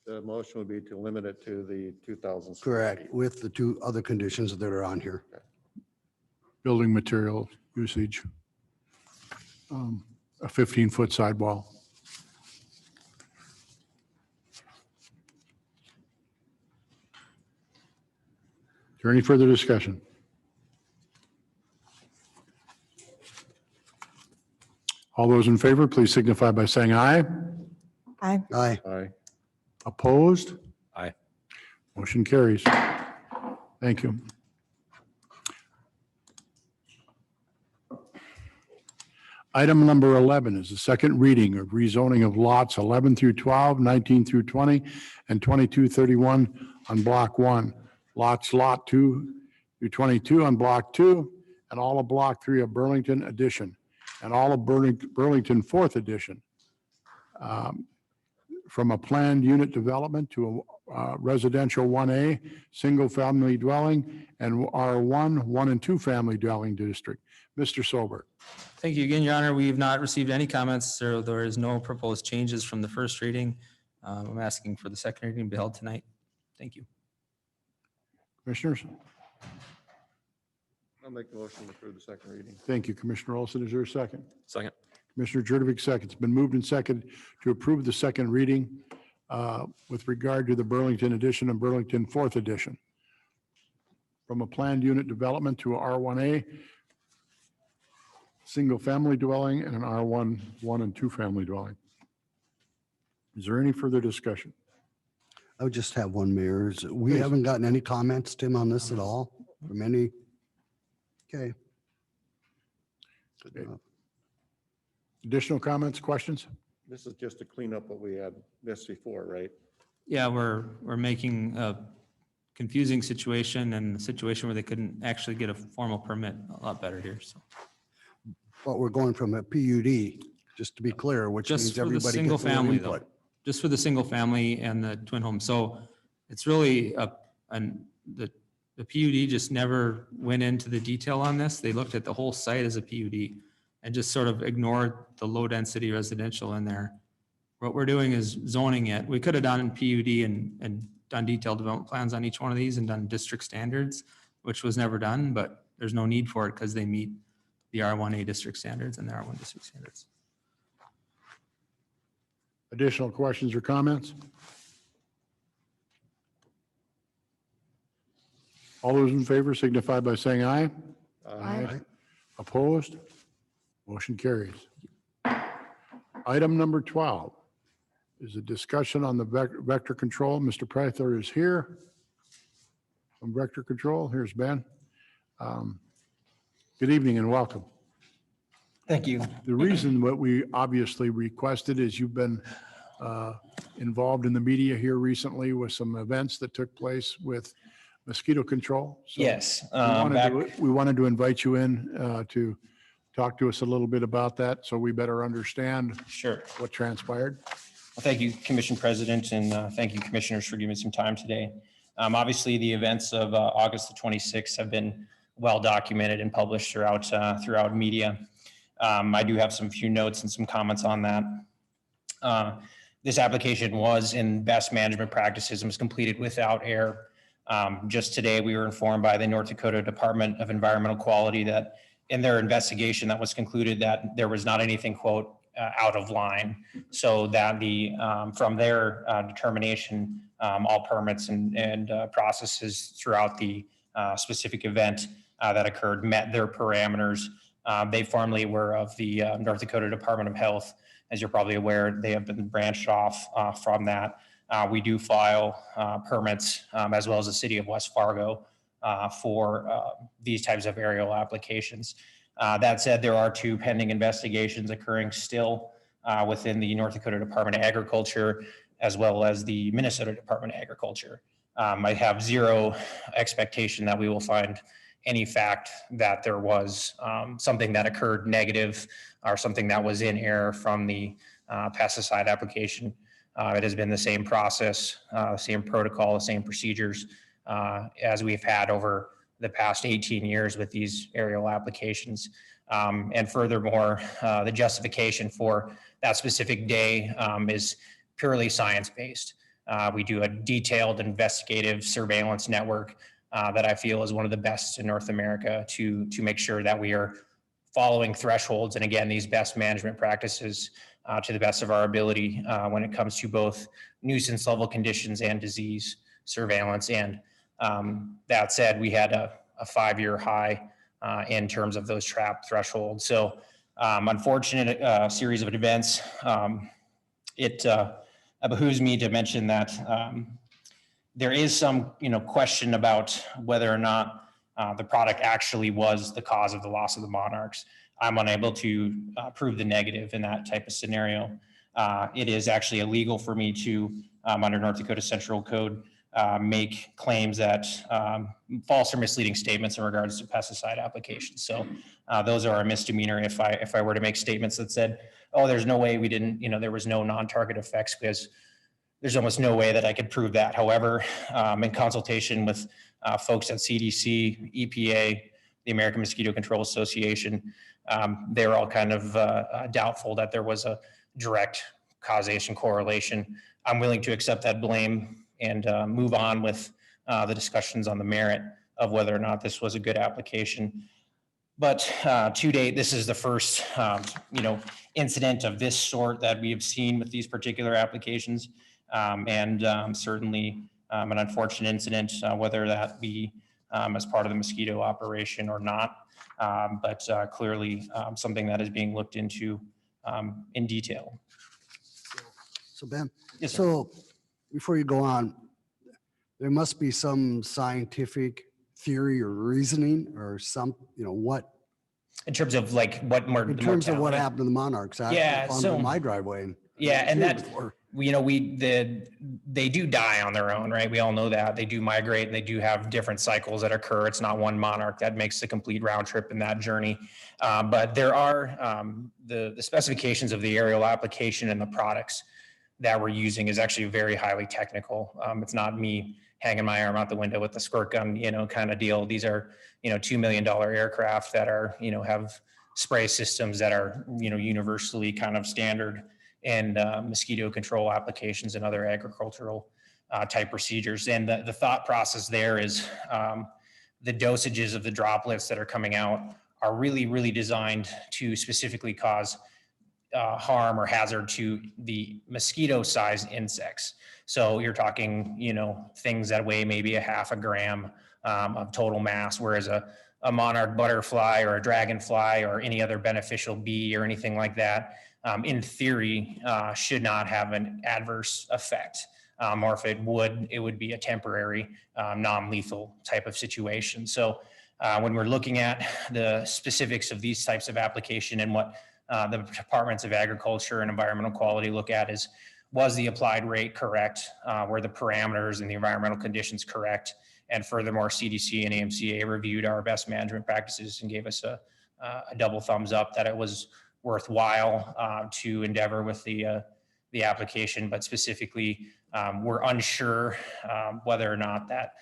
The motion would be to limit it to the 2,000. Correct, with the two other conditions that are on here. building material usage. A 15-foot sidewall. Is there any further discussion? All those in favor, please signify by saying aye. Aye. Aye. Aye. Opposed? Aye. Motion carries. Thank you. Item number 11 is the second reading of rezoning of lots 11 through 12, 19 through 20, and 22, 31 on Block 1. Lots Lot 2 through 22 on Block 2, and all of Block 3 of Burlington Addition, and all of Burlington 4th Edition. From a planned unit development to a residential 1A, single-family dwelling, and R1, 1 and 2 family dwelling district. Mr. Sober. Thank you again, Your Honor. We have not received any comments, so there is no proposed changes from the first reading. I'm asking for the second reading to be held tonight. Thank you. Commissioners? I'll make the motion to approve the second reading. Thank you, Commissioner Olson. Is there a second? Second. Commissioner Jurdovic seconds. It's been moved and seconded to approve the second reading with regard to the Burlington Edition and Burlington 4th Edition. From a planned unit development to a R1A, single-family dwelling, and an R1, 1 and 2 family dwelling. Is there any further discussion? I would just have one, Mayor. We Please. haven't gotten any comments, Tim, on this at all from any? Okay. Good Okay. enough. Additional comments, questions? This is just to clean up what we had missed before, right? Yeah, we're making a confusing situation and a situation where they couldn't actually get a formal permit a lot better here, so. But we're going from a PUD, just to be clear, which Just means for the everybody single gets their family though, input. just for the single family and the twin home. So it's really the PUD just never went into the detail on this. They looked at the whole site as a PUD and just sort of ignored the low density residential in there. What we're doing is zoning it. We could have done PUD and done detailed development plans on each one of these and done district standards, which was never done, but there's no need for it because they meet the R1A district standards and the R1 district standards. Additional questions or comments? All those in favor signify by saying aye. Aye. Opposed? Motion carries. Item number 12 is a discussion on the vector control. Mr. Pryther is here from Vector Control. Here's Ben. Good evening and welcome. Thank you. The reason what we obviously requested is you've been involved in the media here recently with some events that took place with mosquito control. So Yes. we wanted to invite you in to talk to us a little bit about that, so we better understand Sure. what transpired. Well, thank you, Commission President, and thank you, Commissioners, for giving me some time today. Obviously, the events of August the 26th have been well documented and published throughout media. I do have some few notes and some comments on that. This application was in best management practices and was completed without error. Just today, we were informed by the North Dakota Department of Environmental Quality that in their investigation that was concluded that there was not anything, quote, out of line. So that from their determination, all permits and processes throughout the specific event that occurred met their parameters. They formerly were of the North Dakota Department of Health. As you're probably aware, they have been branched off from that. We do file permits as well as the city of West Fargo for these types of aerial applications. That said, there are 2 pending investigations occurring still within the North Dakota Department of Agriculture as well as the Minnesota Department of Agriculture. I have zero expectation that we will find any fact that there was something that occurred negative or something that was in error from the pesticide application. It has been the same process, same protocol, the same procedures as we've had over the past 18 years with these aerial applications. And furthermore, the justification for that specific day is purely science-based. We do a detailed investigative surveillance network that I feel is one of the best in North America to make sure that we are following thresholds and again, these best management practices to the best of our ability when it comes to both nuisance level conditions and disease surveillance. And that said, we had a 5-year high in terms of those trap thresholds. So unfortunate series of events. It behooves me to mention that there is some question about whether or not the product actually was the cause of the loss of the monarchs. I'm unable to prove the negative in that type of scenario. It is actually illegal for me to, under North Dakota Central Code, make claims that false or misleading statements in regards to pesticide applications. So those are a misdemeanor if I were to make statements that said, oh, there's no way we didn't, there was no non-target effects, because there's almost no way that I could prove that. However, in consultation with folks at CDC, EPA, the American Mosquito Control Association, they're all kind of doubtful that there was a direct causation correlation. I'm willing to accept that blame and move on with the discussions on the merit of whether or not this was a good application. But to date, this is the first, incident of this sort that we have seen with these particular applications. Certainly an unfortunate incident, whether that be as part of the mosquito operation or not, but clearly something that is being looked into in detail. So Ben, Yes, sir. so before you go on, there must be some scientific theory or reasoning or some, what, In terms of like what more, in terms of what happened to the monarchs. I Yeah, found so- in my driveway. And Yeah, and that, before. they do die on their own, right? We all know that. They do migrate and they do have different cycles that occur. It's not one monarch that makes the complete round trip in that journey. But there are the specifications of the aerial application and the products that we're using is actually very highly technical. It's not me hanging my arm out the window with the squirt gun, kind of deal. These are, $2 million aircraft that are, have spray systems that are, universally kind of standard and mosquito control applications and other agricultural type procedures. And the thought process there is the dosages of the droplets that are coming out are really, really designed to specifically cause harm or hazard to the mosquito-sized insects. So you're talking, things that weigh maybe a half a gram of total mass, whereas a monarch butterfly or a dragonfly or any other beneficial bee or anything like that, in theory, should not have an adverse effect. Or if it would be a temporary, non-lethal type of situation. So when we're looking at the specifics of these types of application and what the departments of agriculture and environmental quality look at is, was the applied rate correct? Were the parameters and the environmental conditions correct? And furthermore, CDC and AMCA reviewed our best management practices and gave us a double thumbs up that it was worthwhile to endeavor with the application, but specifically we're unsure whether or not that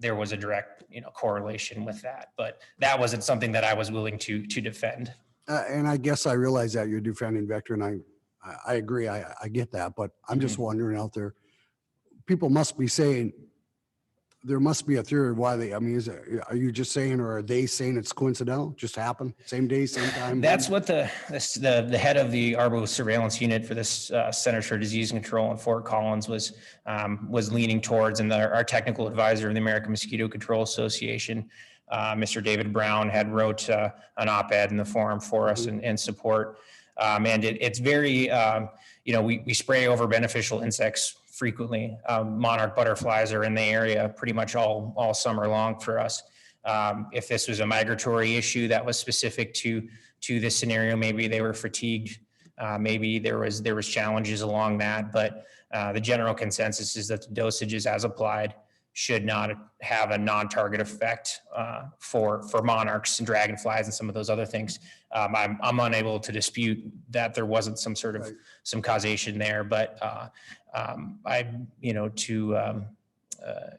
there was a direct correlation with that. But that wasn't something that I was willing to defend. And I guess I realize that you're defending Vector, and I agree. I get that, but I'm just wondering out there, people must be saying, there must be a theory why are you just saying, or are they saying it's coincidental? Just happened, same day, same time? That's what the head of the Arbo surveillance unit for this Center for Disease Control in Fort Collins was leaning towards, and our technical advisor of the American Mosquito Control Association, Mr. David Brown, had wrote an op-ed in the forum for us in support. And it's very, we spray over beneficial insects frequently. Monarch butterflies are in the area pretty much all summer long for us. If this was a migratory issue that was specific to this scenario, maybe they were fatigued. Maybe there was challenges along that, but the general consensus is that the dosages as applied should not have a non-target effect for monarchs and dragonflies and some of those other things. I'm unable to dispute that there wasn't some sort of some causation there, but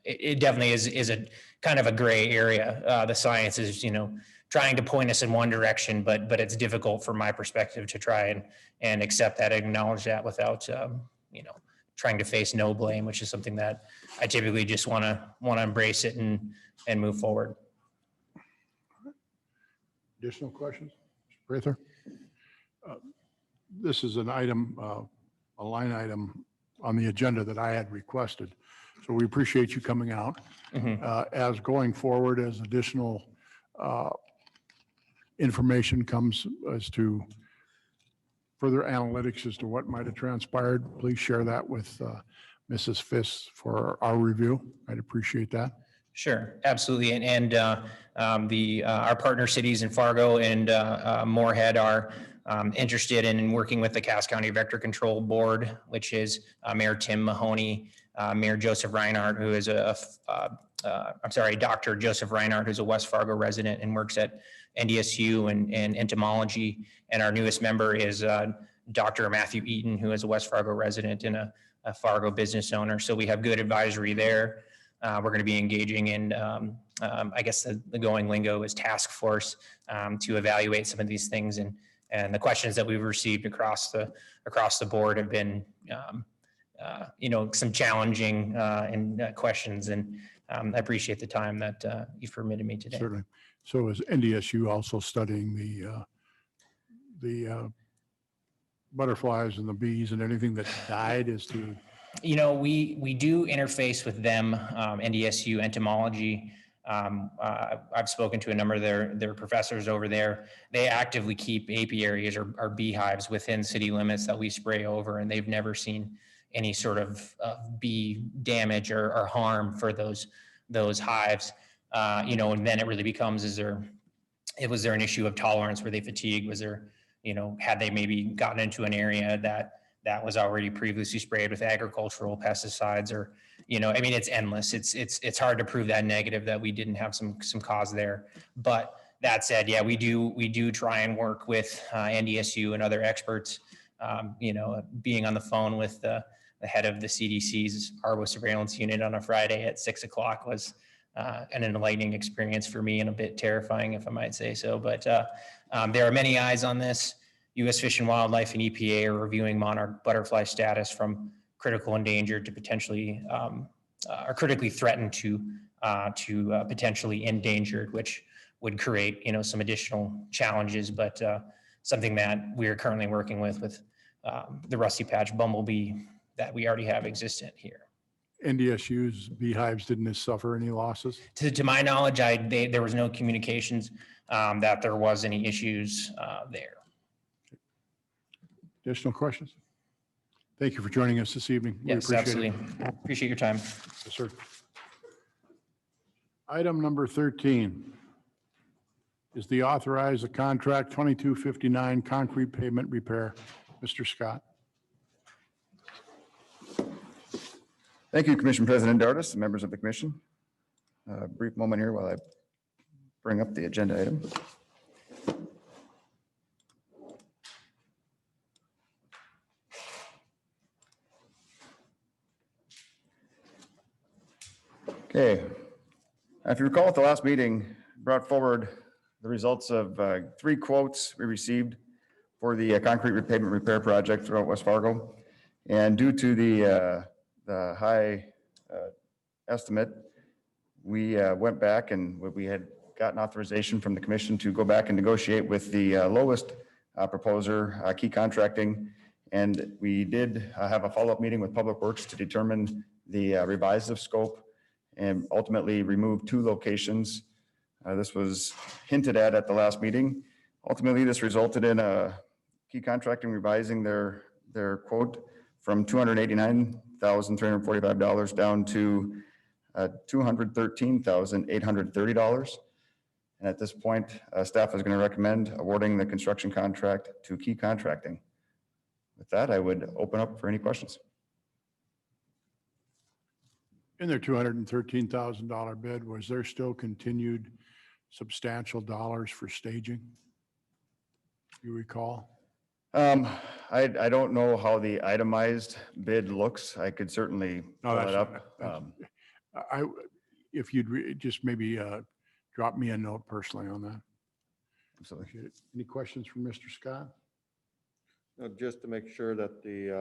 it definitely is a kind of a gray area. The science is trying to point us in one direction, but it's difficult from my perspective to try and accept that, acknowledge that without trying to face no blame, which is something that I typically just want to embrace it and move forward. Additional questions? Mr. Prather? This is an item, a line item on the agenda that I had requested. So we appreciate you coming out. As going forward, as additional information comes as to further analytics as to what might have transpired, please share that with Mrs. Fiss for our review. I'd appreciate that. Sure, absolutely. And our partner cities in Fargo and Moorhead are interested in working with the Cass County Vector Control Board, which is Mayor Tim Mahoney, Mayor Joseph Reinhardt, who is Dr. Joseph Reinhardt, who's a West Fargo resident and works at NDSU and entomology. And our newest member is Dr. Matthew Eaton, who is a West Fargo resident and a Fargo business owner. So we have good advisory there. We're going to be engaging in, I guess the going lingo is task force to evaluate some of these things. And the questions that we've received across the board have been, some challenging questions. And I appreciate the time that you've permitted me today. Certainly. So is NDSU also studying the butterflies and the bees and anything that died as to? We do interface with them, NDSU entomology. I've spoken to a number of their professors over there. They actively keep apiaries or beehives within city limits that we spray over, and they've never seen any sort of bee damage or harm for those hives. And then it really becomes, was there an issue of tolerance? Were they fatigued? Was there, had they maybe gotten into an area that was already previously sprayed with agricultural pesticides, or, it's endless. It's hard to prove that negative that we didn't have some cause there. But that said, yeah, we do try and work with NDSU and other experts. Being on the phone with the head of the CDC's Arbo surveillance unit on a Friday at 6 o'clock was an enlightening experience for me and a bit terrifying, if I might say so. But there are many eyes on this. U.S. Fish and Wildlife and EPA are reviewing monarch butterfly status from critical endangered to potentially or critically threatened to potentially endangered, which would create some additional challenges, but something that we are currently working with the rusty patch bumblebee that we already have existent here. NDSU's beehives didn't suffer any losses? To my knowledge, there was no communications that there was any issues there. Additional questions? Thank you for joining us this evening. We Yes, appreciate absolutely. it. Appreciate your time. Yes, sir. Item number 13 is the authorize a contract 2259 concrete pavement repair. Mr. Scott. Thank you, Commission President Dardis and members of the commission. A brief moment here while I bring up the agenda item. Okay. If you recall at the last meeting, brought forward the results of 3 quotes we received for the concrete pavement repair project throughout West Fargo. And due to the high estimate, we went back and we had gotten authorization from the commission to go back and negotiate with the lowest proposer, Key Contracting. And we did have a follow-up meeting with Public Works to determine the revised of scope and ultimately remove 2 locations. This was hinted at the last meeting. Ultimately, this resulted in Key Contracting revising their quote from $289,345 down to $213,830. And at this point, staff is going to recommend awarding the construction contract to Key Contracting. With that, I would open up for any questions. In their $213,000 bid, was there still continued substantial dollars for staging? You recall? I don't know how the itemized bid looks. I could certainly pull it up. If you'd just maybe drop me a note personally on that. Absolutely. Any questions from Mr. Scott? Just to make sure that the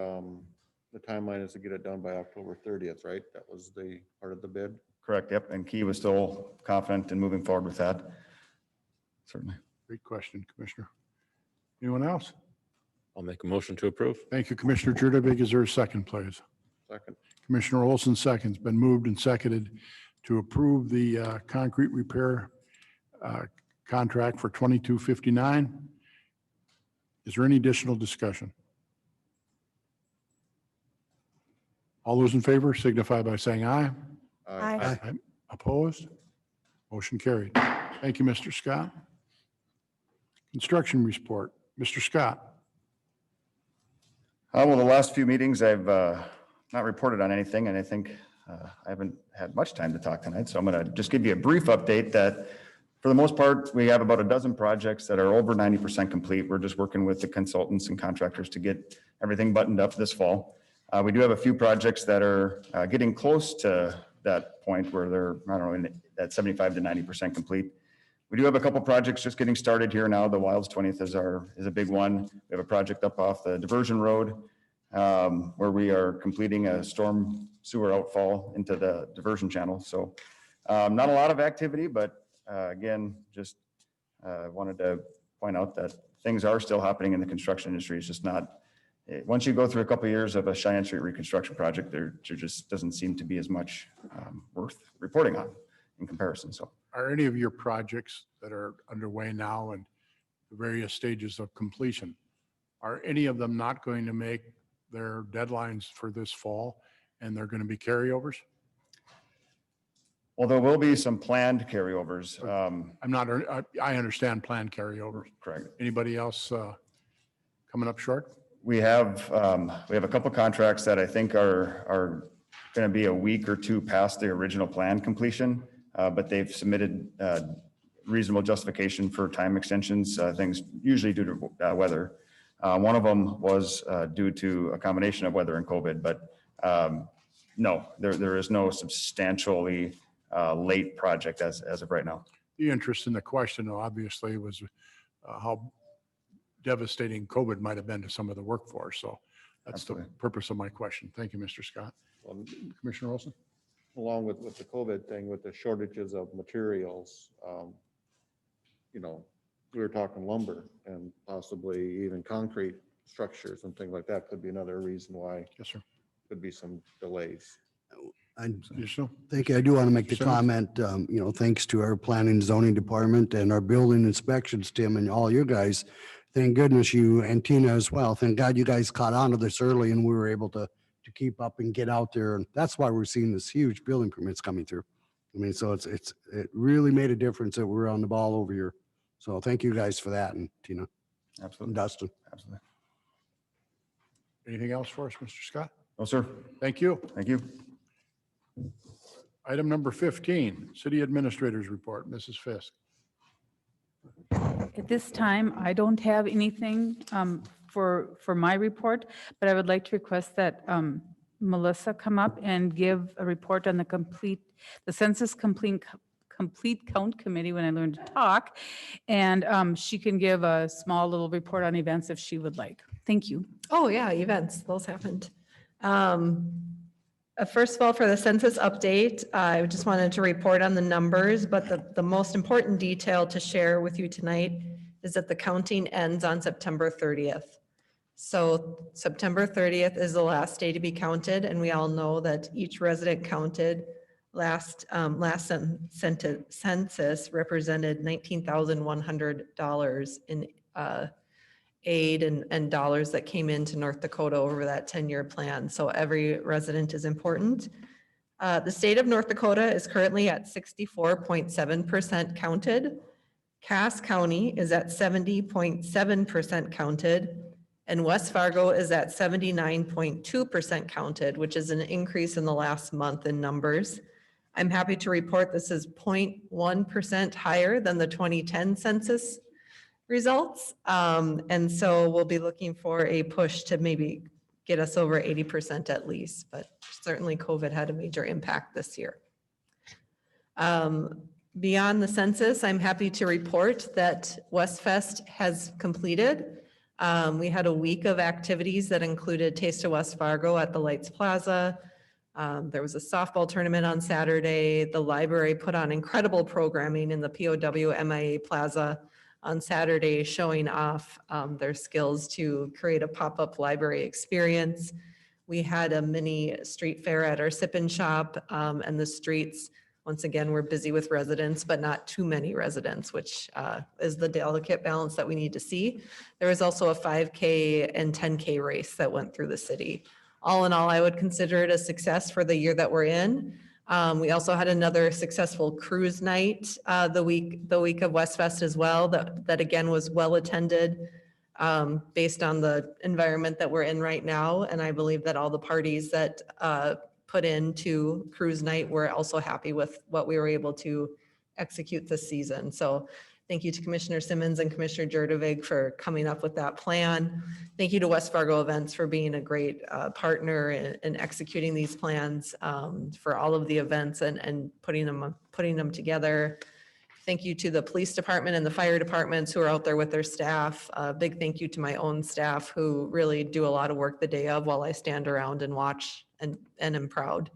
The timeline is to get it done by October 30th, right? That was the part of the bid. Correct, yep, and Key was still confident in moving forward with that. Certainly. Great question, Commissioner. Anyone else? I'll make a motion to approve. Thank you, Commissioner Jurdevig. Is there a second, please? Second. Commissioner Olson seconds. Been moved and seconded to approve the concrete repair contract for 2259. Is there any additional discussion? All those in favor signify by saying aye. Aye. Opposed? Motion carried. Thank you, Mr. Scott. Construction report. Mr. Scott. Well, the last few meetings, I've not reported on anything, and I think I haven't had much time to talk tonight, so I'm going to just give you a brief update that for the most part, we have about a dozen projects that are over 90% complete. We're just working with the consultants and contractors to get everything buttoned up this fall. We do have a few projects that are getting close to that point where they're, I don't know, at 75 to 90% complete. We do have a couple projects just getting started here now. The Wilds 20th is a big one. We have a project up off the diversion road where we are completing a storm sewer outfall into the diversion channel. So not a lot of activity, but again, just wanted to point out that things are still happening in the construction industry. It's just not, once you go through a couple of years of a Cheyenne Street reconstruction project, there just doesn't seem to be as much worth reporting on in comparison. So. Are any of your projects that are underway now and the various stages of completion, are any of them not going to make their deadlines for this fall and they're going to be carryovers? Well, there will be some planned carryovers. I understand planned carryovers. Correct. Anybody else coming up short? We have a couple contracts that I think are going to be a week or two past the original plan completion, but they've submitted reasonable justification for time extensions, things usually due to weather. One of them was due to a combination of weather and COVID, but no, there is no substantially late project as of right now. The interest in the question, obviously, was how devastating COVID might have been to some of the workforce. So that's Absolutely. The purpose of my question. Thank you, Mr. Scott. Commissioner Olson? Along with the COVID thing, with the shortages of materials, you know, we were talking lumber and possibly even concrete structures and things like that could be another reason why. Yes, sir. Could be some delays. Yes, sir. Thank you. I do want to make the Sure. comment, you know, thanks to our planning and zoning department and our building inspections, Tim, and all you guys. Thank goodness you and Tina as well. Thank God you guys caught on to this early and we were able to keep up and get out there. And that's why we're seeing this huge building permits coming through. I mean, so it really made a difference that we're on the ball over here. So thank you guys for that, and Tina and Absolutely. Dustin. Absolutely. Anything else for us, Mr. Scott? No, sir. Thank you. Thank you. Item number 15, City Administrator's Report. Mrs. Fisk. At this time, I don't have anything for my report, but I would like to request that Melissa come up and give a report on the Census Complete Count Committee when I learned to talk. And she can give a small little report on events if she would like. Thank you. Oh, yeah, events, those happened. First of all, for the census update, I just wanted to report on the numbers, but the most important detail to share with you tonight is that the counting ends on September 30th. So September 30th is the last day to be counted, and we all know that each resident counted last census represented $19,100 in aid and dollars that came into North Dakota over that 10-year plan. So every resident is important. The state of North Dakota is currently at 64.7% counted. Cass County is at 70.7% counted. And West Fargo is at 79.2% counted, which is an increase in the last month in numbers. I'm happy to report this is 0.1% higher than the 2010 census results. And so we'll be looking for a push to maybe get us over 80% at least, but certainly COVID had a major impact this year. Beyond the census, I'm happy to report that Westfest has completed. We had a week of activities that included Taste of West Fargo at the Lights Plaza. There was a softball tournament on Saturday. The library put on incredible programming in the POW MIA Plaza on Saturday, showing off their skills to create a pop-up library experience. We had a mini street fair at our Sip and Shop, and the streets, once again, were busy with residents, but not too many residents, which is the delicate balance that we need to see. There was also a 5K and 10K race that went through the city. All in all, I would consider it a success for the year that we're in. We also had another successful cruise night the week of Westfest as well, that again was well attended based on the environment that we're in right now. And I believe that all the parties that put into cruise night were also happy with what we were able to execute this season. So thank you to Commissioner Simmons and Commissioner Jurdevig for coming up with that plan. Thank you to West Fargo Events for being a great partner in executing these plans for all of the events and putting them together. Thank you to the police department and the fire departments who are out there with their staff. A big thank you to my own staff who really do a lot of work the day of while I stand around and watch and am proud.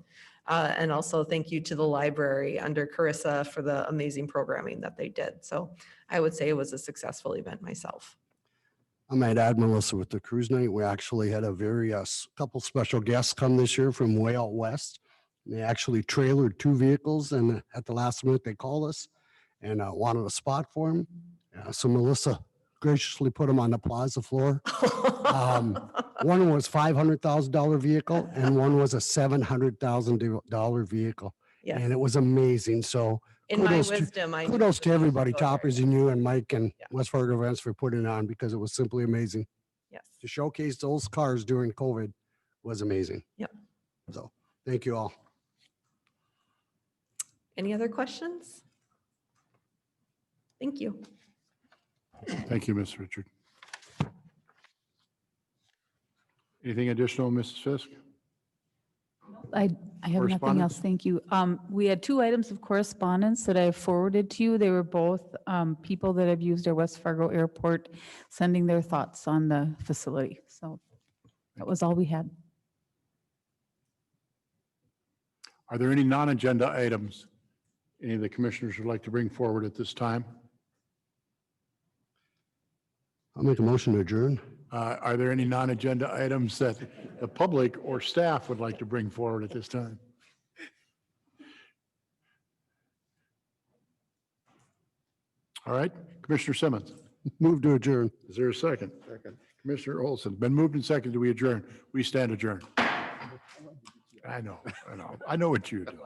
And also thank you to the library under Carissa for the amazing programming that they did. So I would say it was a successful event myself. I might add, Melissa, with the cruise night, we actually had a very, couple special guests come this year from way out west. They actually trailered 2 vehicles, and at the last minute, they called us and wanted a spot for them. So Melissa graciously put them on the plaza floor. One was $500,000 vehicle and one was a $700,000 vehicle. Yes. And it was amazing. So In my kudos wisdom, I. kudos to everybody, Go there. Toppers and you and Mike and Yeah. West Fargo Events for putting it on, because it was simply amazing. Yes. To showcase those cars during COVID was amazing. Yep. So thank you all. Any other questions? Thank you. Thank you, Ms. Richard. Anything additional, Mrs. Fisk? I have nothing else. Thank you. We had 2 items of correspondence that I forwarded to you. They were both people that have used our West Fargo Airport sending their thoughts on the facility. So that was all we had. Are there any non-agenda items any of the commissioners would like to bring forward at this time? I'll make a motion to adjourn. Are there any non-agenda items that the public or staff would like to bring forward at this time? All right, Commissioner Simmons, Move to adjourn. is there a second? Second. Commissioner Olson, been moved and seconded. We adjourn. We stand adjourned. I know what you're doing.